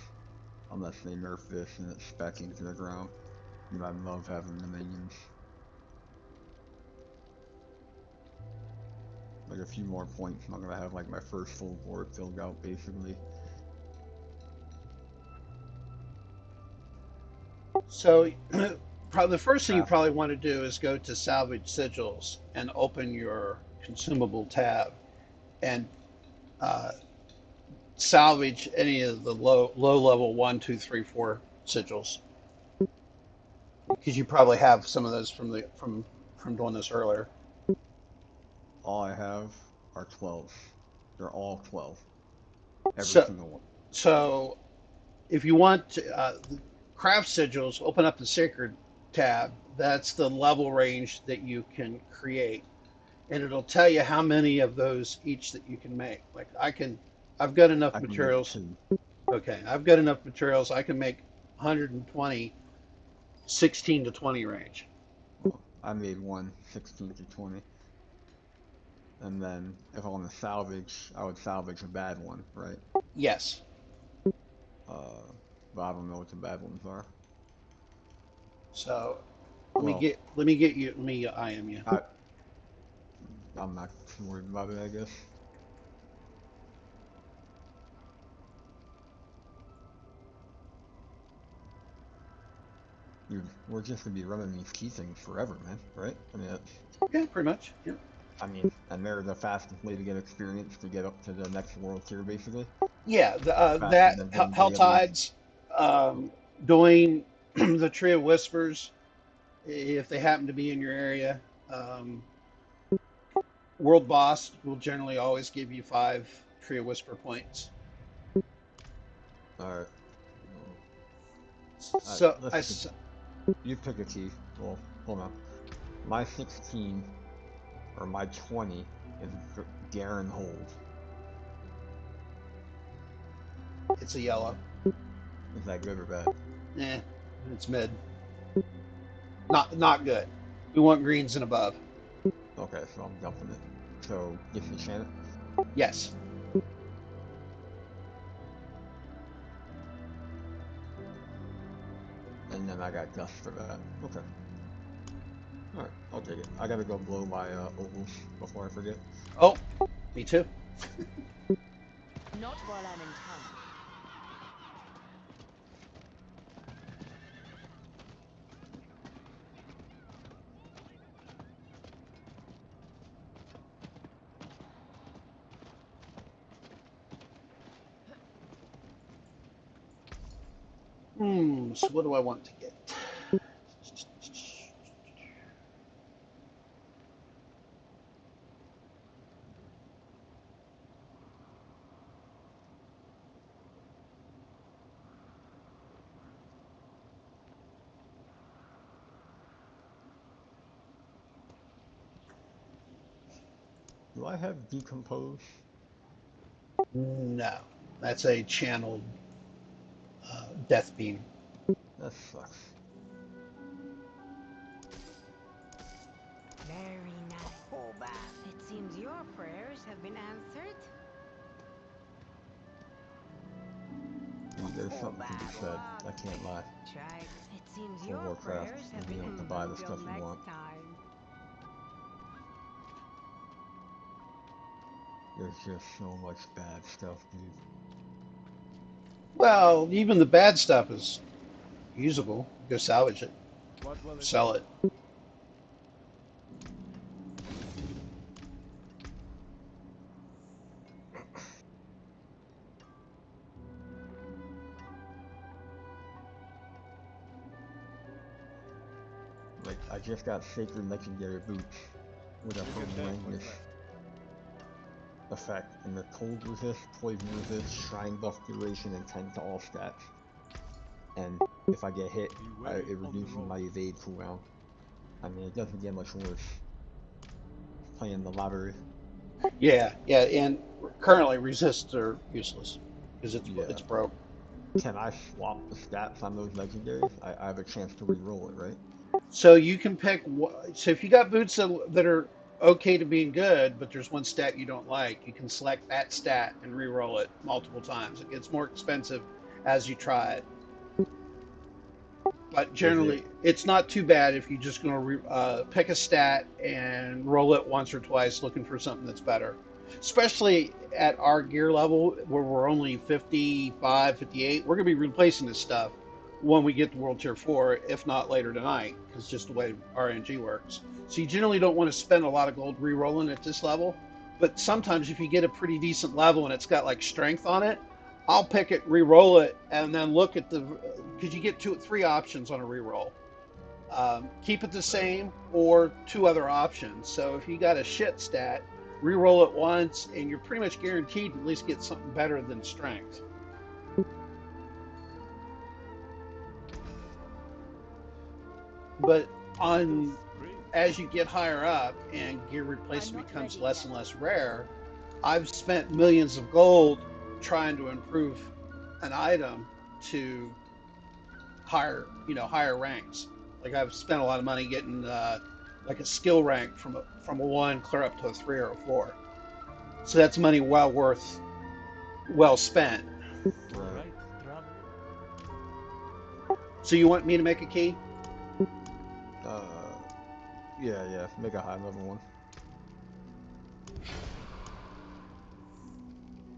unless they nerf this and it's specking to the ground. You know, I love having the minions. Like a few more points, and I'm gonna have like my first full board filled out basically. So, probably the first thing you Craft. probably want to do is go to salvage sigils and open your consumable tab and uh, salvage any of the low level 1, 2, 3, 4 sigils because you probably have some of those from doing this earlier. All I have are 12s. They're all 12. Every So, single one. so if you want to, craft sigils, open up the sacred tab. That's the level range that you can create, and it'll tell you how many of those each that you can make. Like I've got enough I can make materials. 2. Okay, I've got enough materials. I can make 120, 16 to 20 range. Well, I made one 16 to 20. And then if I want to salvage, I would salvage a bad one, right? Yes. Uh, but I don't know what the bad ones are. So Well, let me IM you. I I'm not too worried about it, I guess. Dude, we're just gonna be running these key things forever, man. Right? I mean, that's, Yeah, pretty much. Yeah. and they're the fastest way to get experience to get up to the next world tier, basically. Yeah, Faster that than getting Hell dailies. Tides, doing the Tree of Whispers, if they happen to be in your area. Um, World Boss will generally always give you 5 Tree of Whisper points. Alright. Alright, So let's pick you pick a key. Well, hold on. My 16 or my 20 is Garen Hold. it's a yellow. Is that good or bad? Eh, it's mid. Not good. We want greens and above. Okay, so I'm dumping it. So, disenchant it. Yes. And then I got dust for that. Okay. Alright, I'll take it. I gotta go blow my ovals before I forget. Oh, me too. Not while I'm in town. So what do I want to get? Do I have decompose? No, that's a channeled death beam. That sucks. Very nice. Oh, Bab, it seems your prayers have been answered. Dude, there's Oh, something to be said. I can't lie. Try. It seems For your Warcraft prayers and have being been able to buy the until stuff you next want. time. There's just so much bad stuff, dude. Well, even the bad stuff is usable. Go salvage it, What will it sell take? it. Like, I just got Sacred Legendary Boots with a You can take what's horrendous left. effect, and the cold resist, poison resist, shrine buff duration, and 10 to all stats. And if I get hit, Be wary it of the reduces road. my evade cooldown. I mean, it doesn't get much worse. Playing the lottery. Yeah, yeah, and currently resists are useless because Yeah. it's broke. Can I swap the stats on those legendaries? I have a chance to re-roll it, right? So you can pick. So if you got boots that are okay to being good, but there's one stat you don't like, you can select that stat and re-roll it multiple times. It gets more expensive as you try it, but Is it? generally it's not too bad if you're just going to pick a stat and roll it once or twice, looking for something that's better. Especially at our gear level where we're only 55, 58, we're going to be replacing this stuff when we get to World Tier 4, if not later tonight, because just the way RNG works. So you generally don't want to spend a lot of gold re-rolling at this level. But sometimes if you get a pretty decent level and it's got like strength on it, I'll pick it, re-roll it, and then look at the, because you get three options on a re-roll. Keep it the Right. same or two other options. So if you got a shit stat, re-roll it once, and you're pretty much guaranteed to at least get something better than strength. But Battle's on spring. as you get higher up and gear I'm replacement not becomes ready less yet. and less rare, I've spent millions of gold trying to improve an item to higher ranks. Like I've spent a lot of money getting like a skill rank from a 1 clear up to a 3 or a 4. So that's money well spent. All Right. right, traveler. So you want me to make a key? Uh, yeah. Make a high level one.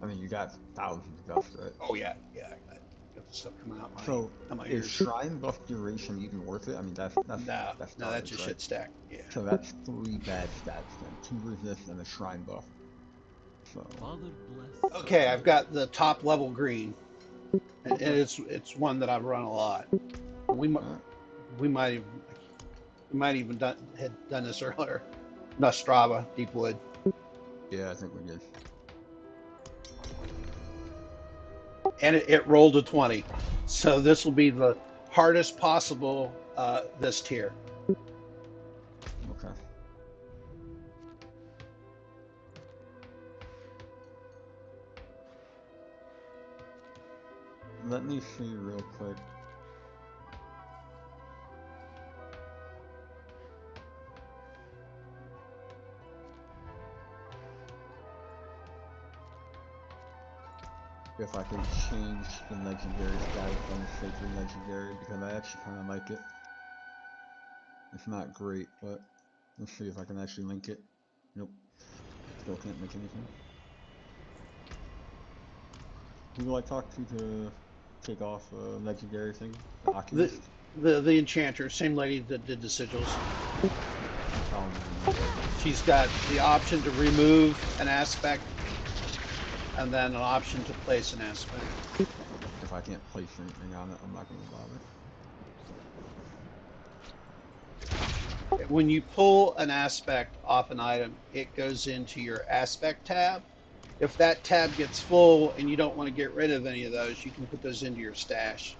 I mean, you got thousands of dust, right? Oh yeah, yeah. I got the stuff coming So, out my is ears. shrine buff duration even worth it? I mean, No, that's no, that's a garbage, right? shit stack. Yeah. So that's 3 bad stats then. 2 resist and a shrine buff. So, Father bless Okay, I've Sorcerer. got the top level green, and okay. it's one that I've run a lot. We might Alright. we might even had done this earlier. Not Strava, Deepwood, Yeah, I think we did. and it rolled a 20. So this will be the hardest possible this tier. Okay. Let me see real quick. If I can change the legendary status on the sacred legendary, because I actually kind of like it. It's not great, but let's see if I can actually link it. Nope, still can't link anything. Who do I talk to take off legendary thing? The The Oculist? the enchanter, same lady that did the sigils. Oh, no, okay. She's got the option to remove an aspect and then an option to place an aspect. If I can't place anything on it, I'm not gonna bother. When you pull an aspect off an item, it goes into your aspect tab. If that tab gets full and you don't want to get rid of any of those, you can put those into your stash.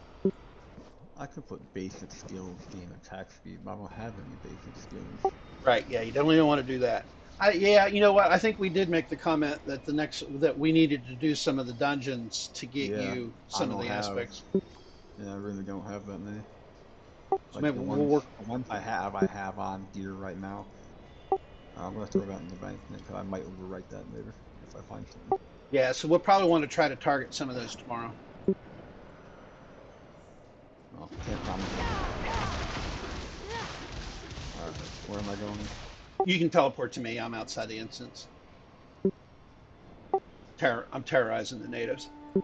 I could put basic skills, gain attack speed, but I don't have any basic skills. Right, yeah, you definitely don't want to do that. Yeah, you know what? I think we did make the comment that we needed to do some of the dungeons to get Yeah, you I some of don't the have. aspects. Yeah, I really don't have that many. So Like maybe we'll work. the ones I have on gear right now. I'm gonna throw that in the bank because I might overwrite that later if I find something. Yeah, so we'll probably want to try to target some of those tomorrow. Where am I going? You can teleport to me. I'm outside the instance. I'm terrorizing the natives. Nice.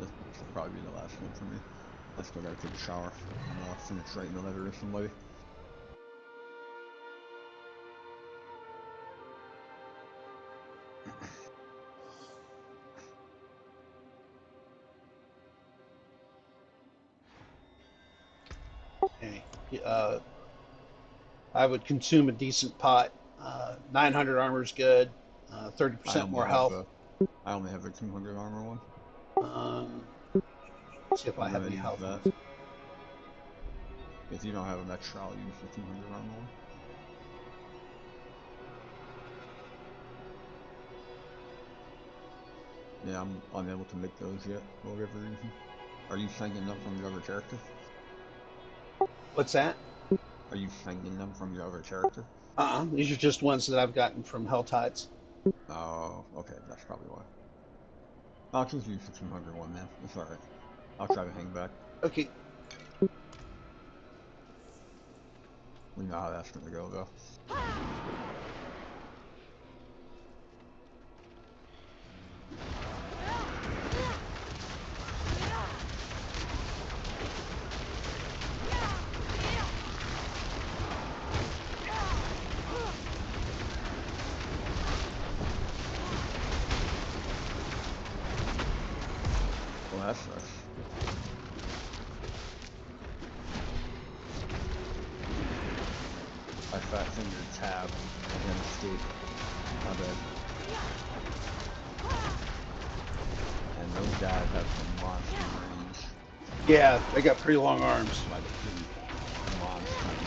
This will probably be the last one for me. I still gotta take a shower and finish writing a letter to somebody. Okay. I would consume a decent pot. 900 armor is good. I 30% only more have health. the I only have the 200 armor one. See if I I'm have gonna any use health that. ones. If you don't have an extra, I'll use the 200 armor one. Yeah, I'm unable to make those yet for whatever reason. Are you sending them from your other character? What's that? Are you sending them from your other character? These are just ones that I've gotten from Helltides. Oh, okay, that's probably why. I'll just use the 200 one, man. It's alright. I'll try to hang back. Okay. We know how that's gonna go, though. Well, that sucks. I fat fingered tab and then escape. My bad. And those guys have some monster range. Yeah, they got pretty long arms. Like pretty monster range.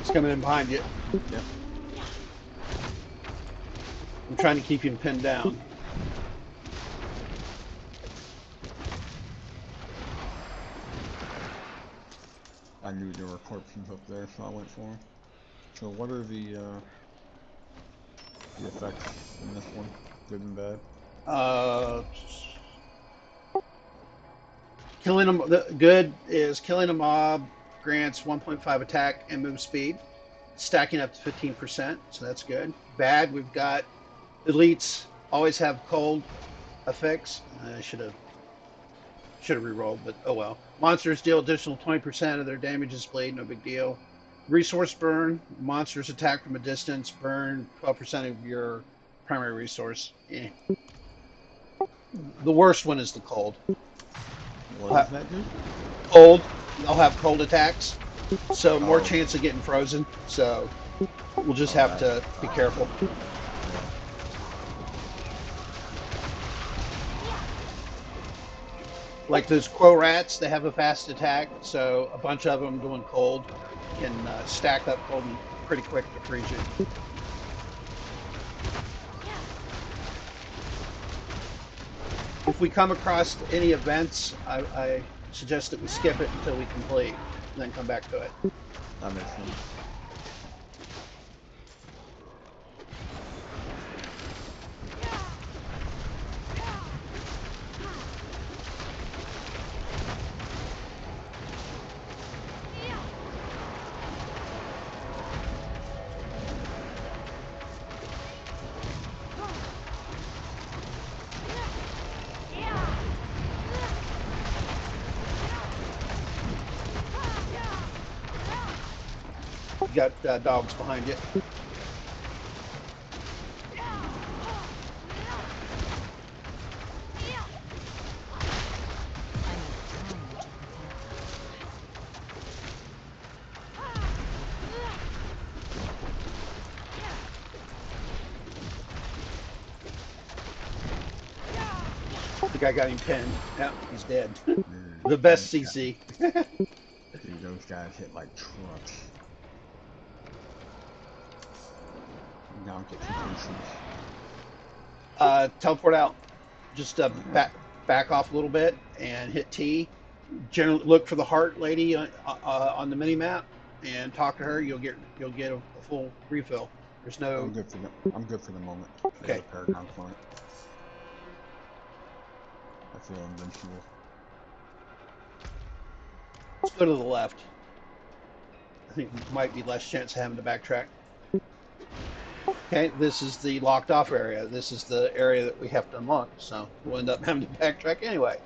It's coming in behind you. Yep. I'm trying to keep him pinned down. I knew there were corpses up there, so I went for them. So what are the effects in this one? Good and bad? Uh, killing them. The good is killing a mob grants 1.5 attack and move speed, stacking up to 15%. So that's good. Bad, we've got elites always have cold effects. I should have re-rolled, but oh well. Monsters deal additional 20% of their damage is bleed, no big deal. Resource burn. Monsters attack from a distance, burn 12% of your primary resource. The worst one is the cold. What does that do? Cold. They'll have cold attacks, so more Oh, chance of getting frozen. So we'll just oh, have that. to be careful. Yeah. Like those Quo Rats, they have a fast attack, so a bunch of them going cold can stack up cold pretty quick to freeze you. If we come across any events, I suggest that we skip it until we complete, and then come back to it. That makes sense. You got dogs behind you. I need time to prepare. The think I got him pinned. Yep, he's dead. Dude, The best those guys, CC. dude, those guys hit like trucks. I'm down to 2 pieces. Teleport out. Just back off a little bit and hit T. Generally, look for the heart lady on the mini map and talk to her. You'll get a full refill. There's no. I'm good for the moment. Okay. There's a paragon point. I feel invincible. Let's go to the left. I think might be less chance of having to backtrack. Okay, this is the locked off area. This is the area that we have to unlock, so we'll end up having to backtrack anyway.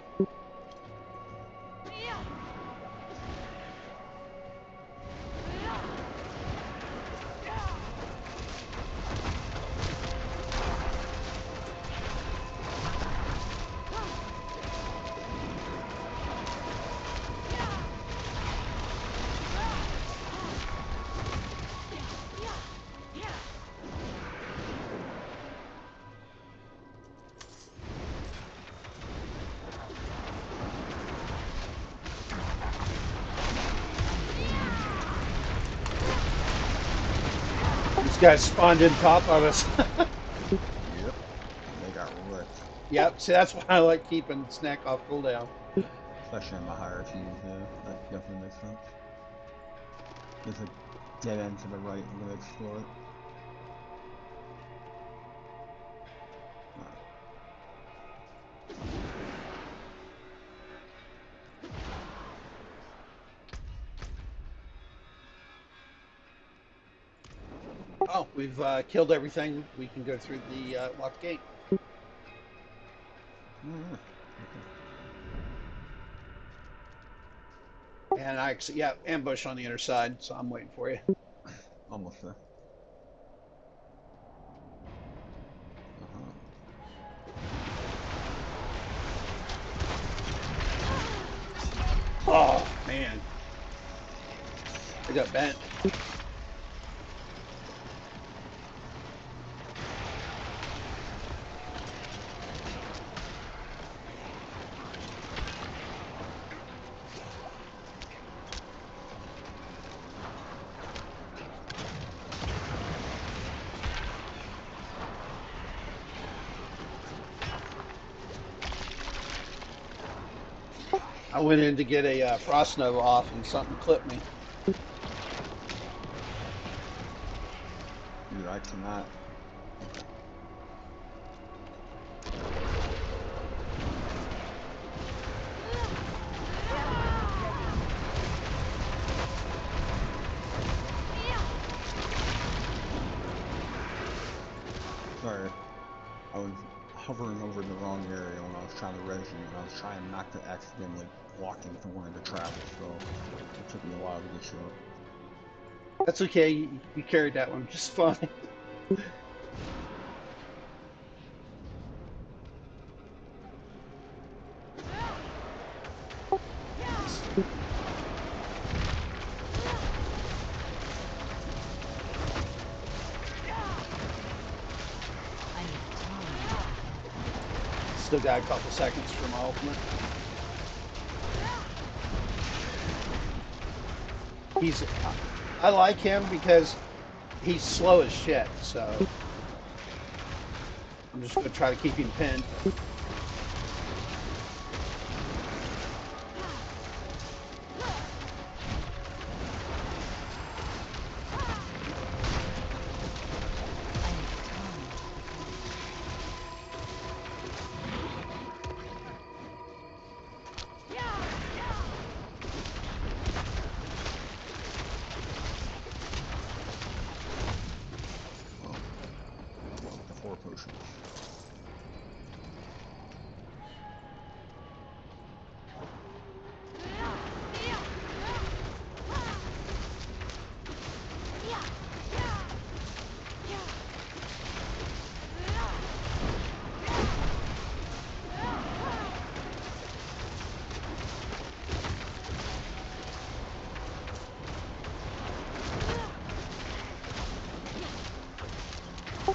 These guys spawned in top of us. Yep. They got wrecked. Yep, see that's why I like keeping snack off cooldown. Especially on the higher seas, yeah. That definitely makes sense. There's a dead end to the right. I'm gonna explore it. Oh, we've killed everything. We can go through the locked gate. Yeah. And yeah, ambush on the inner side, so I'm waiting for you. Almost there. Oh, man. I got bent. I went in to get a frost nova off and something clipped me. Dude, I cannot. Sorry. I was hovering over the wrong area when I was trying to res you, and I was trying not to accidentally walk into one of the traps, so it took me a while to get you up. That's okay. You carried that one just fine. Still got a couple seconds for my ultimate. I like him because he's slow as shit, so I'm just gonna try to keep him pinned. The 4 potions.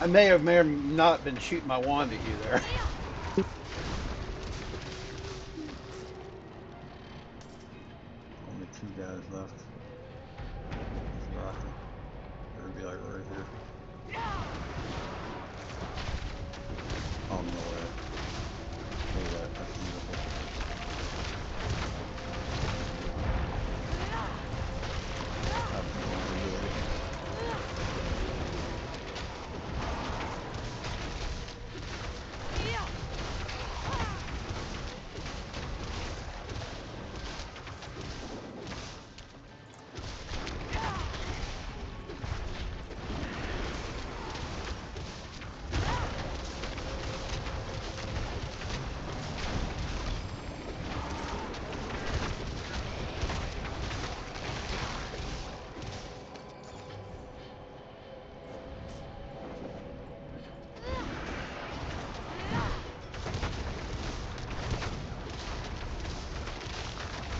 I may or not been shooting my wand at you there. guys left. Just rocking. They're gonna be like right here. Oh, no way. Look at that. That's beautiful. Absolutely good.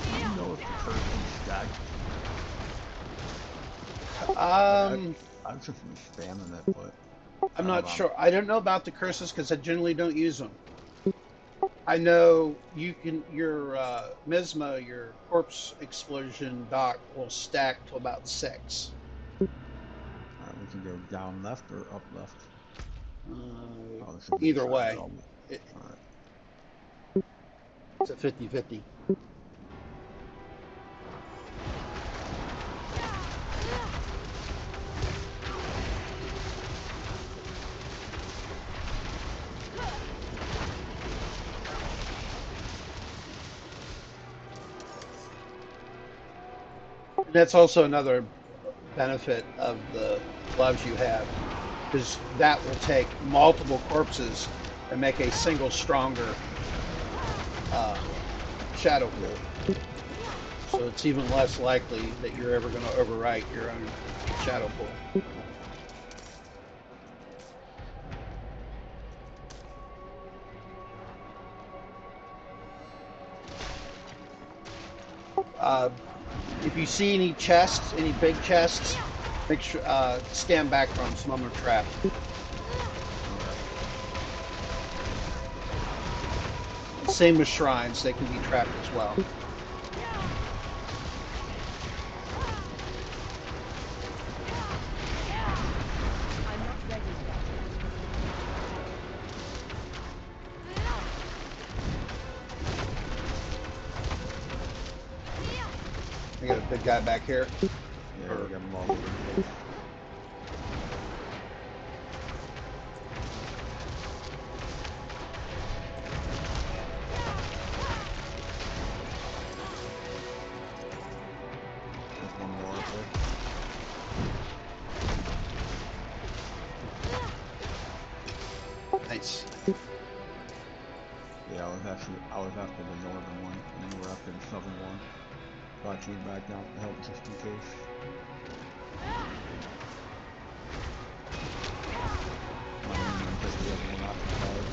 Do you know if the curse is stacked? I've just been spamming it, but I I'm don't know not if sure. I don't know about the curses because I generally don't use them. I know you can your Misma, your corpse explosion dock will stack to about 6. Alright, we can go down left or up left. Oh, this is Either side way, all. it, Alright. it's a 50-50. That's also another benefit of the gloves you have, because that will take multiple corpses and make a single stronger uh, shadow pool. So it's even less likely that you're ever going to overwrite your own shadow pool. If you see any chests, any big chests, make sure stand back from them. Some of them are trapped. Same with shrines; they can be trapped as well. I'm not ready yet. We got a big guy back here. Yeah, we got them all over the place. There's one more up there. Nice. Yeah, I was after the northern one, and you were after the southern one. So I came back down to help just in case. My minion took the other one occupied.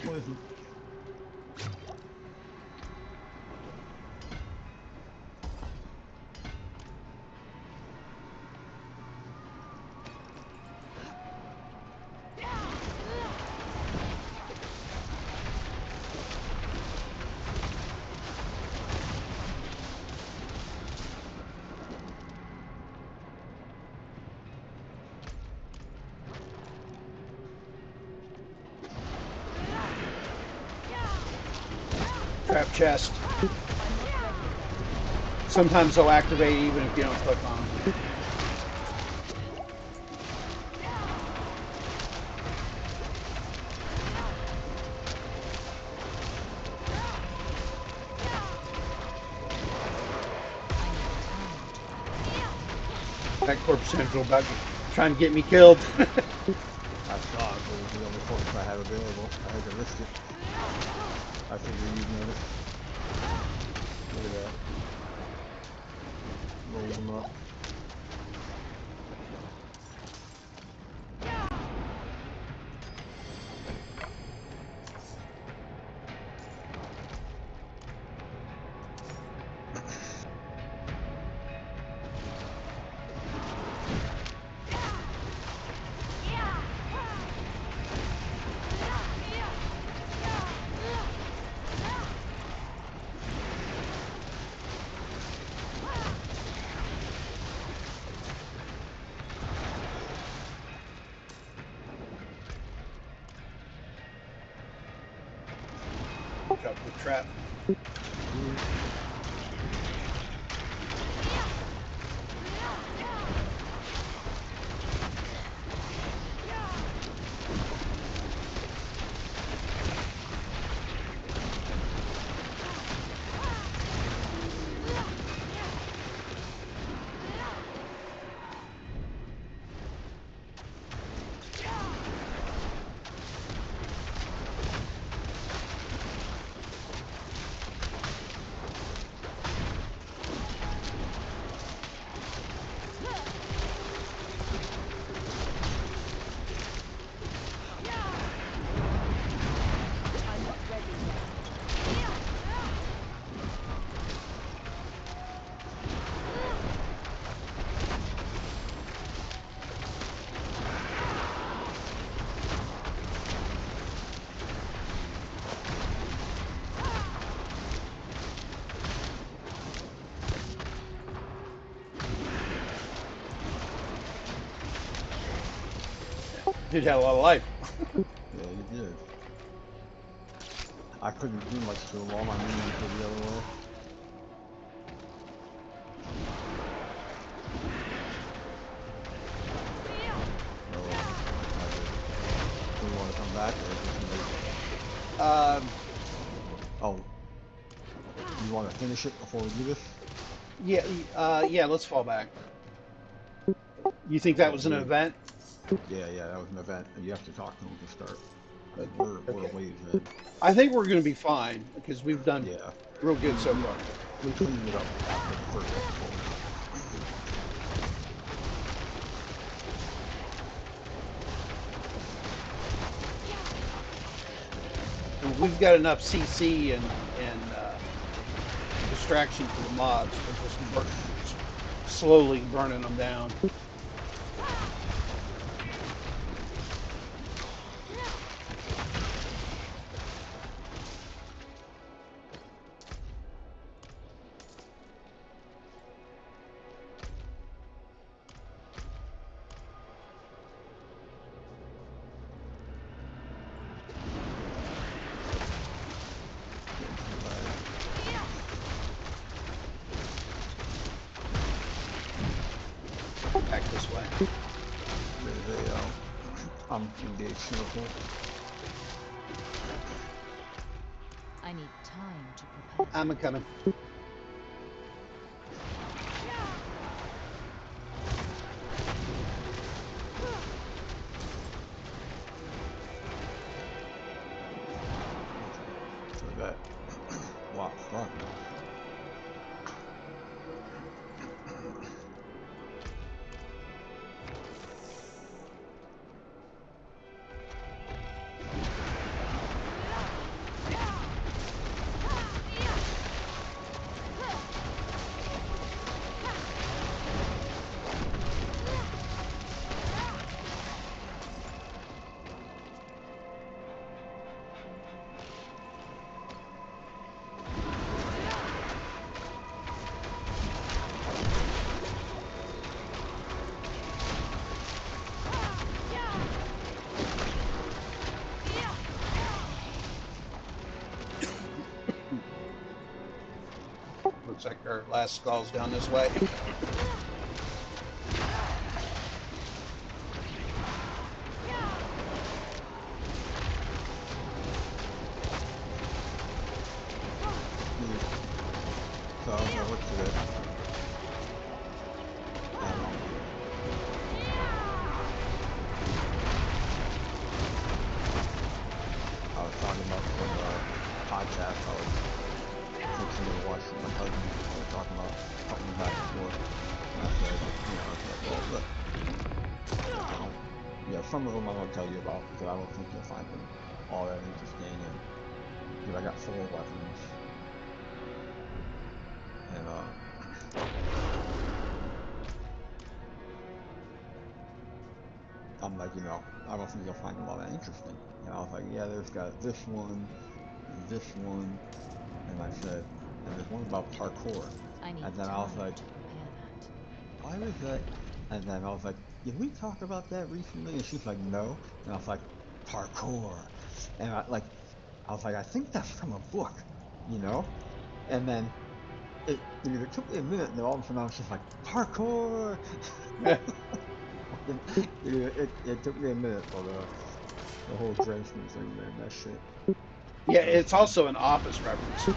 Poison. Trap chest. Sometimes they'll activate even if you don't click on them. That corpse central about trying to get me killed. I saw it, but it was the only corpse I had available. I had to risk it. I figured you'd notice. Look at that. Roll them up. Drop the trap. I'm not ready yet. Dude had a lot of life. Yeah, you did. I couldn't do much to him. All my minions were the other way. Do you want to come back or just make it? Oh. You want to finish it before we do this? Yeah, let's fall back. You think that was an event? Yeah, that was an event. You have to talk to him to start. Okay. We're a ways ahead. I think we're going to be fine because we've done Yeah. real good so far. We cleaned it up after the first episode. And we've got enough CC and distraction for the mobs. We're just slowly burning them down. Back this way. There's a engaged circle. I need time to prepare. I'm a coming. So that lot front. Looks like our last skull's down this way. So I was gonna look for this. I was talking about some podcast talking about cutting back and forth. And I said, you know, I said, well, look, yeah, some of them I won't tell you about because I don't think you'll find them all that interesting. And because I got 4 weapons, and I'm like, you know, I don't think you'll find them all that interesting. And I was like, yeah, there's got this one, and this one, and I said, and there's one about parkour. I need And then I time was like, to prepare that. why was that? And then I was like, did we talk about that recently? And she's like, no. And I was like, parkour. And I was like, I think that's from a book, you know? And then it took me a minute, and then all of a sudden I was just like, parkour. It took me a minute for the whole drenchment thing, man. That shit. Yeah, That was it's fun. also an office reference.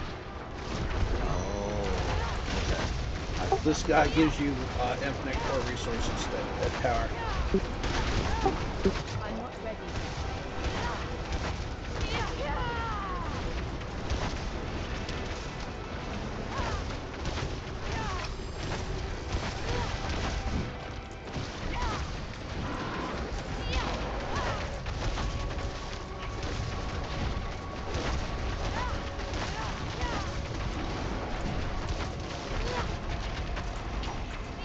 Oh, okay. This guy gives you infinite core resources that power. I'm not ready.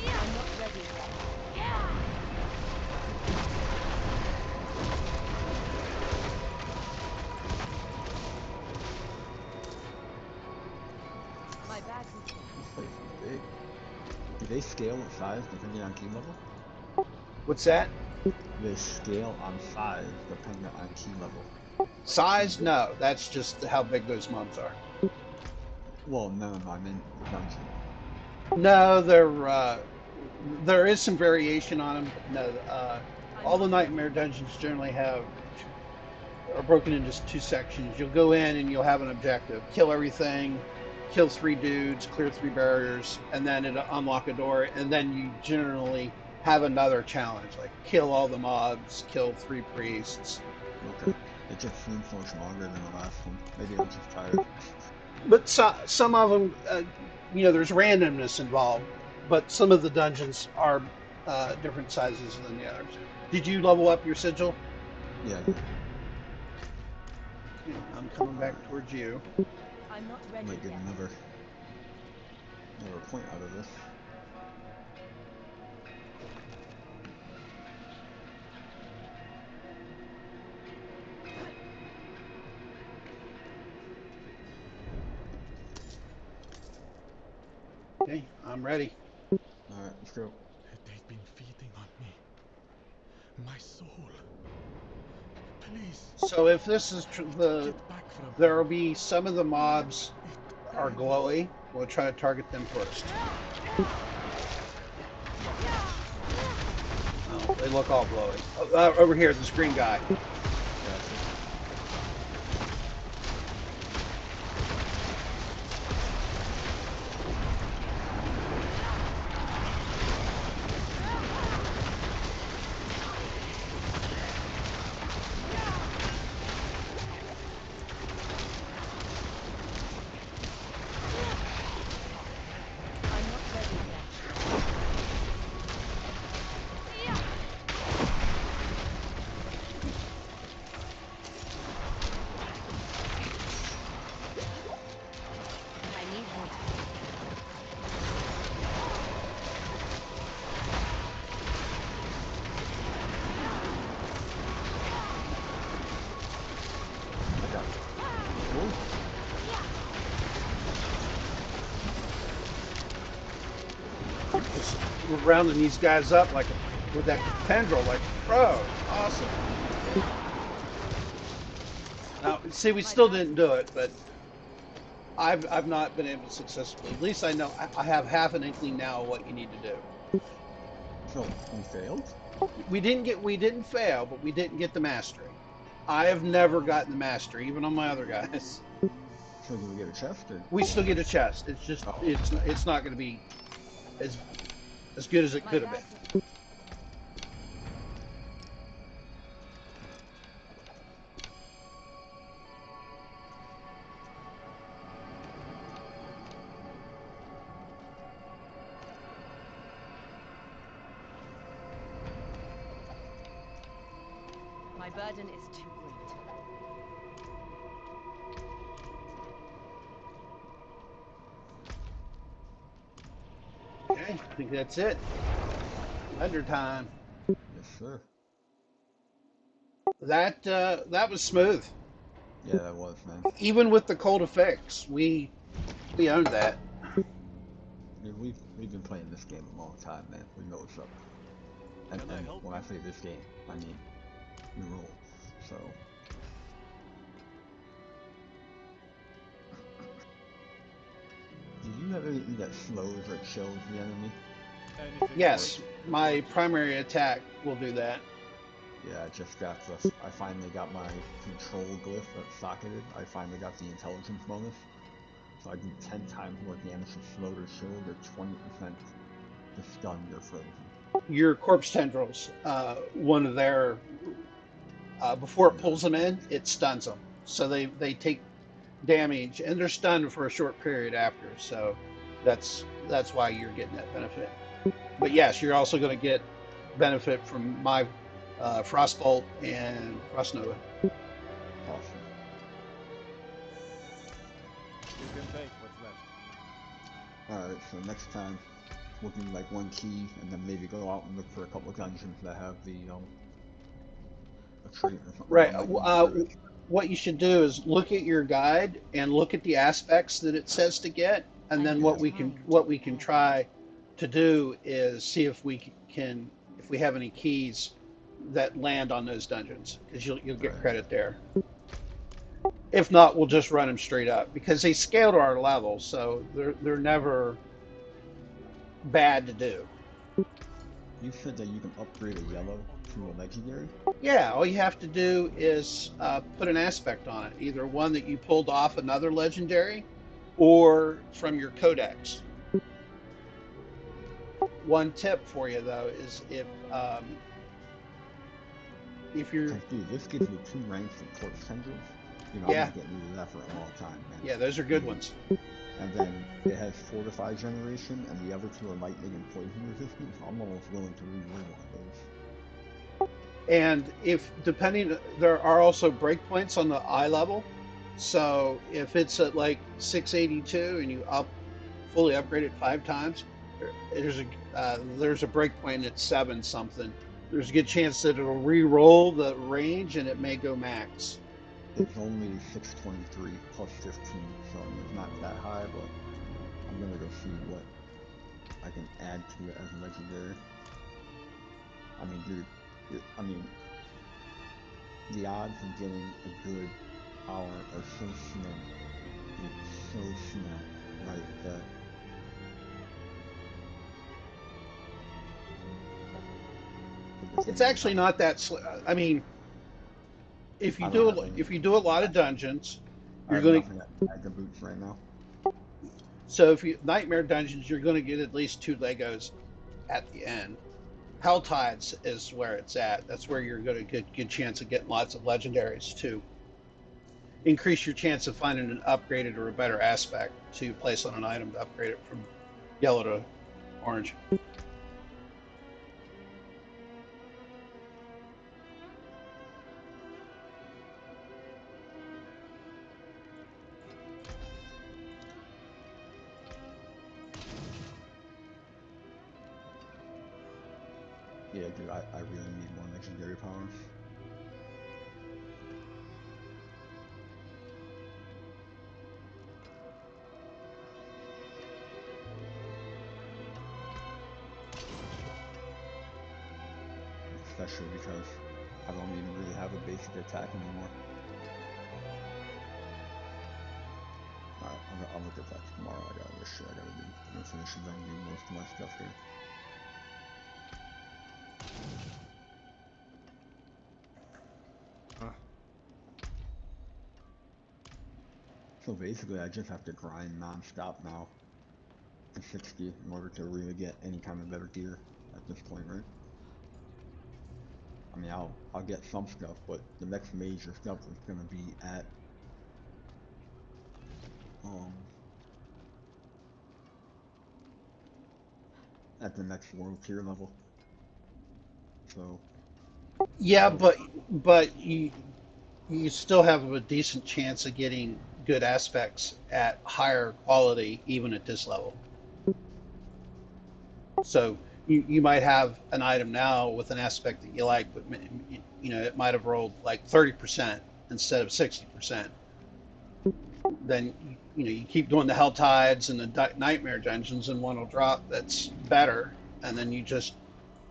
I'm not ready. My bags are full. This place is big. Do they scale in size depending on key level? What's that? They scale on size dependent on key level. Size? No, that's just how big those mobs are. Well, no, I mean the dungeon. No, there is some variation on them, but no. All the nightmare dungeons generally are broken into 2 sections. You'll go in and you'll have an objective: kill everything, kill 3 dudes, clear 3 barriers, and then it'll unlock a door. And then you generally have another challenge, like kill all the mobs, kill 3 priests. Okay. It just seems so much longer than the last one. Maybe I'm just tired. But some of them, there's randomness involved. But some of the dungeons are different sizes than the others. Did you level up your sigil? Yeah, I did. Okay, I'm coming back towards you. I'm not ready Might get yet. another point out of this. Okay, I'm ready. Alright, let's go. They've been feeding on me. My soul. Please, So if this is get back from there will him. be some of the mobs It are ends. glowy. We'll try to target them first. Oh, they look all glowy. Over here, this green guy. Gotcha. I'm not ready yet. I need more time. I got it. Ooh. Just we're rounding these guys up with that tendril, like pro. Awesome. Now, see, we still didn't do it, but I've not been able to successfully. At least I know I have half an inkling now of what you need to do. So, we failed? We didn't fail, but we didn't get the mastery. I have never gotten the mastery, even on my other guys. So do we get a chest or? We still get a chest. It's just Oh. it's not going to be as good as it My could have bags been. are burden is too great. Okay, I think that's it. Vendor time. Yes, sir. That was smooth. Yeah, that was, man. Even with the cold effects, we owned that. Dude, we've been playing this game a long time, man. We know what's up. And when I say this game, I mean the rules. So do you have anything that slows or kills the enemy? Yes, my primary attack will do that. Yeah, I finally got my control glyph that's socketed. I finally got the intelligence bonus. So I do 10 times more damage to slowed or chilled, or 20% to stunned or frozen. Your corpse tendrils, one of their before it Yeah. pulls them in, it stuns them, so they take damage and they're stunned for a short period after. So that's why you're getting that benefit. But yes, you're also going to get benefit from my Frostbolt and Frost Nova. Awesome. You can take what's left. Alright, so next time we'll do like one key and then maybe go out and look for a couple of dungeons that have the a trait or something Right. that might need to do it. What you should do is look at your guide and look at the aspects that it says to get, and I then need Yeah. time to what we can prepare. try to do is see if we can if we have any keys that land on those dungeons, because you'll get Alright. credit there. If not, we'll just run them straight up because they scale to our level, so they're never bad to do. You said that you can upgrade a yellow to a legendary? Yeah, all you have to do is put an aspect on it, either one that you pulled off another legendary or from your codex. One tip for you though is if you're, Cause dude, this gives me 2 ranks of corpse tendrils. You know, I'm yeah, gonna get rid of that for a long time, man. yeah, those are good ones. And then it has fortified generation, and the other 2 are lightning and poison resistant, so I'm almost willing to re-roll one of those. And if depending, there are also breakpoints on the eye level. So if it's at like 682 and you fully upgrade it 5 times, there's a breakpoint at 7 something. There's a good chance that it'll re-roll the range and it may go max. It's only 623 plus 15, so I mean, it's not that high, but I'm gonna go see what I can add to it as a legendary. I mean, dude, I mean, the odds of getting a good hour are so slim. Dude, so slim, right? That It's actually not that. I mean, I don't have any. if you do a lot of dungeons, I you're have going to. nothing to add to boots right now. So if you nightmare dungeons, you're going to get at least 2 Legos at the end. Hell Tides is where it's at. That's where you're going to get good chance of getting lots of legendaries to increase your chance of finding an upgraded or a better aspect to place on an item to upgrade it from yellow to orange. Yeah, dude, I really need more legendary powers. Especially because I don't even really have a basic attack anymore. Alright, I'll look at that tomorrow. I got other shit I gotta do. I'm gonna finish vending most of my stuff here. Huh. So basically, I just have to grind non-stop now to 60 in order to really get any kind of better gear at this point, right? I mean, I'll get some stuff, but the next major stuff is gonna be um at the next world tier level. So Yeah, So, but you still have a decent chance of getting good aspects at higher quality even at this level. So you might have an item now with an aspect that you like, but it might have rolled like 30% instead of 60%. Then you keep doing the Hell Tides and the Nightmare Dungeons, and one will drop that's better, and then you just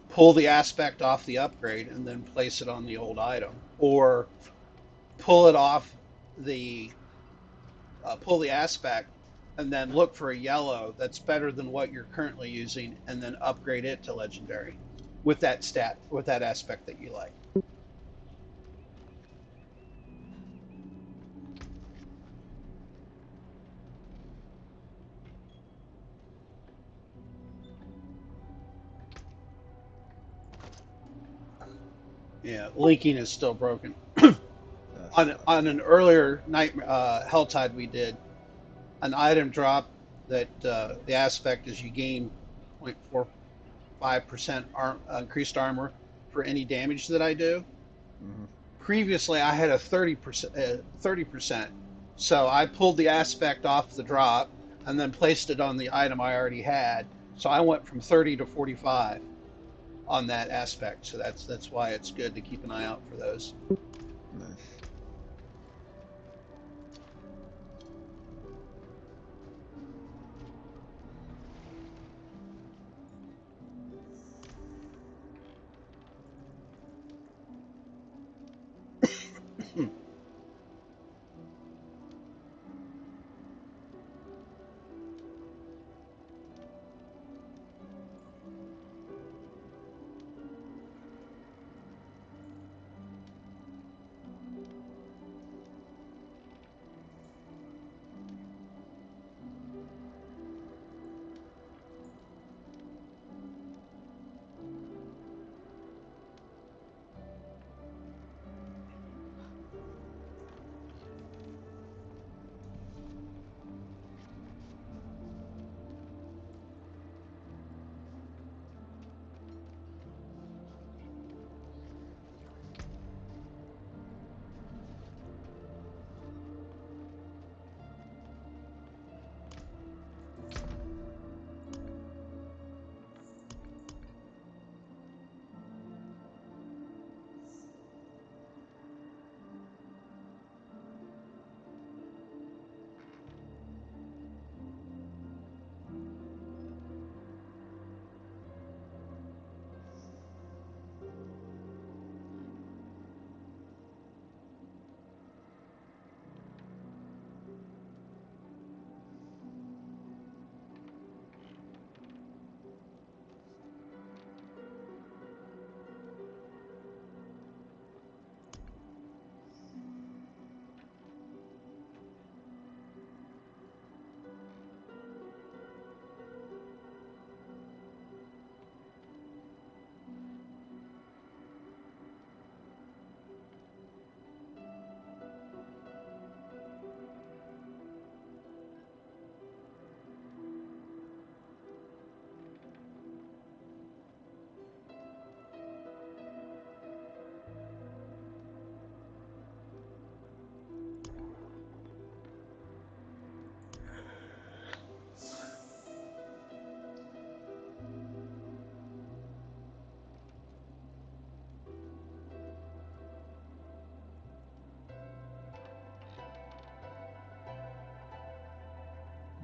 pull the aspect off the upgrade and then place it on the old item, or pull it off the pull the aspect and then look for a yellow that's better than what you're currently using, and then upgrade it to legendary with that with that aspect that you like. Yeah, linking is still broken. that On sucks. an earlier night Helltide we did, an item drop that the aspect is you gain 0.45% increased armor for any damage that I do. Hmm. Previously, I had a 30%, 30%. So I pulled the aspect off the drop and then placed it on the item I already had. So I went from 30 to 45 on that aspect. So that's why it's good to keep an eye out for those. Nice.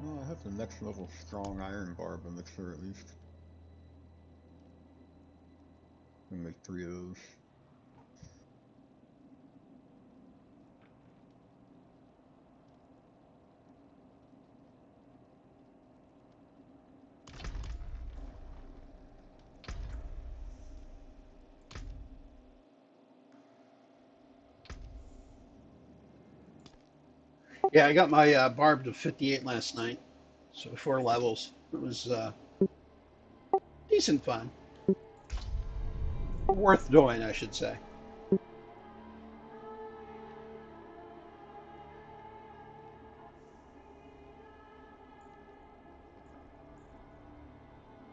Well, I have the next level strong iron barb elixir at least. Can make 3 of those. Yeah, I got my barb to 58 last night. So 4 levels. It was decent fun. Worth doing, I should say.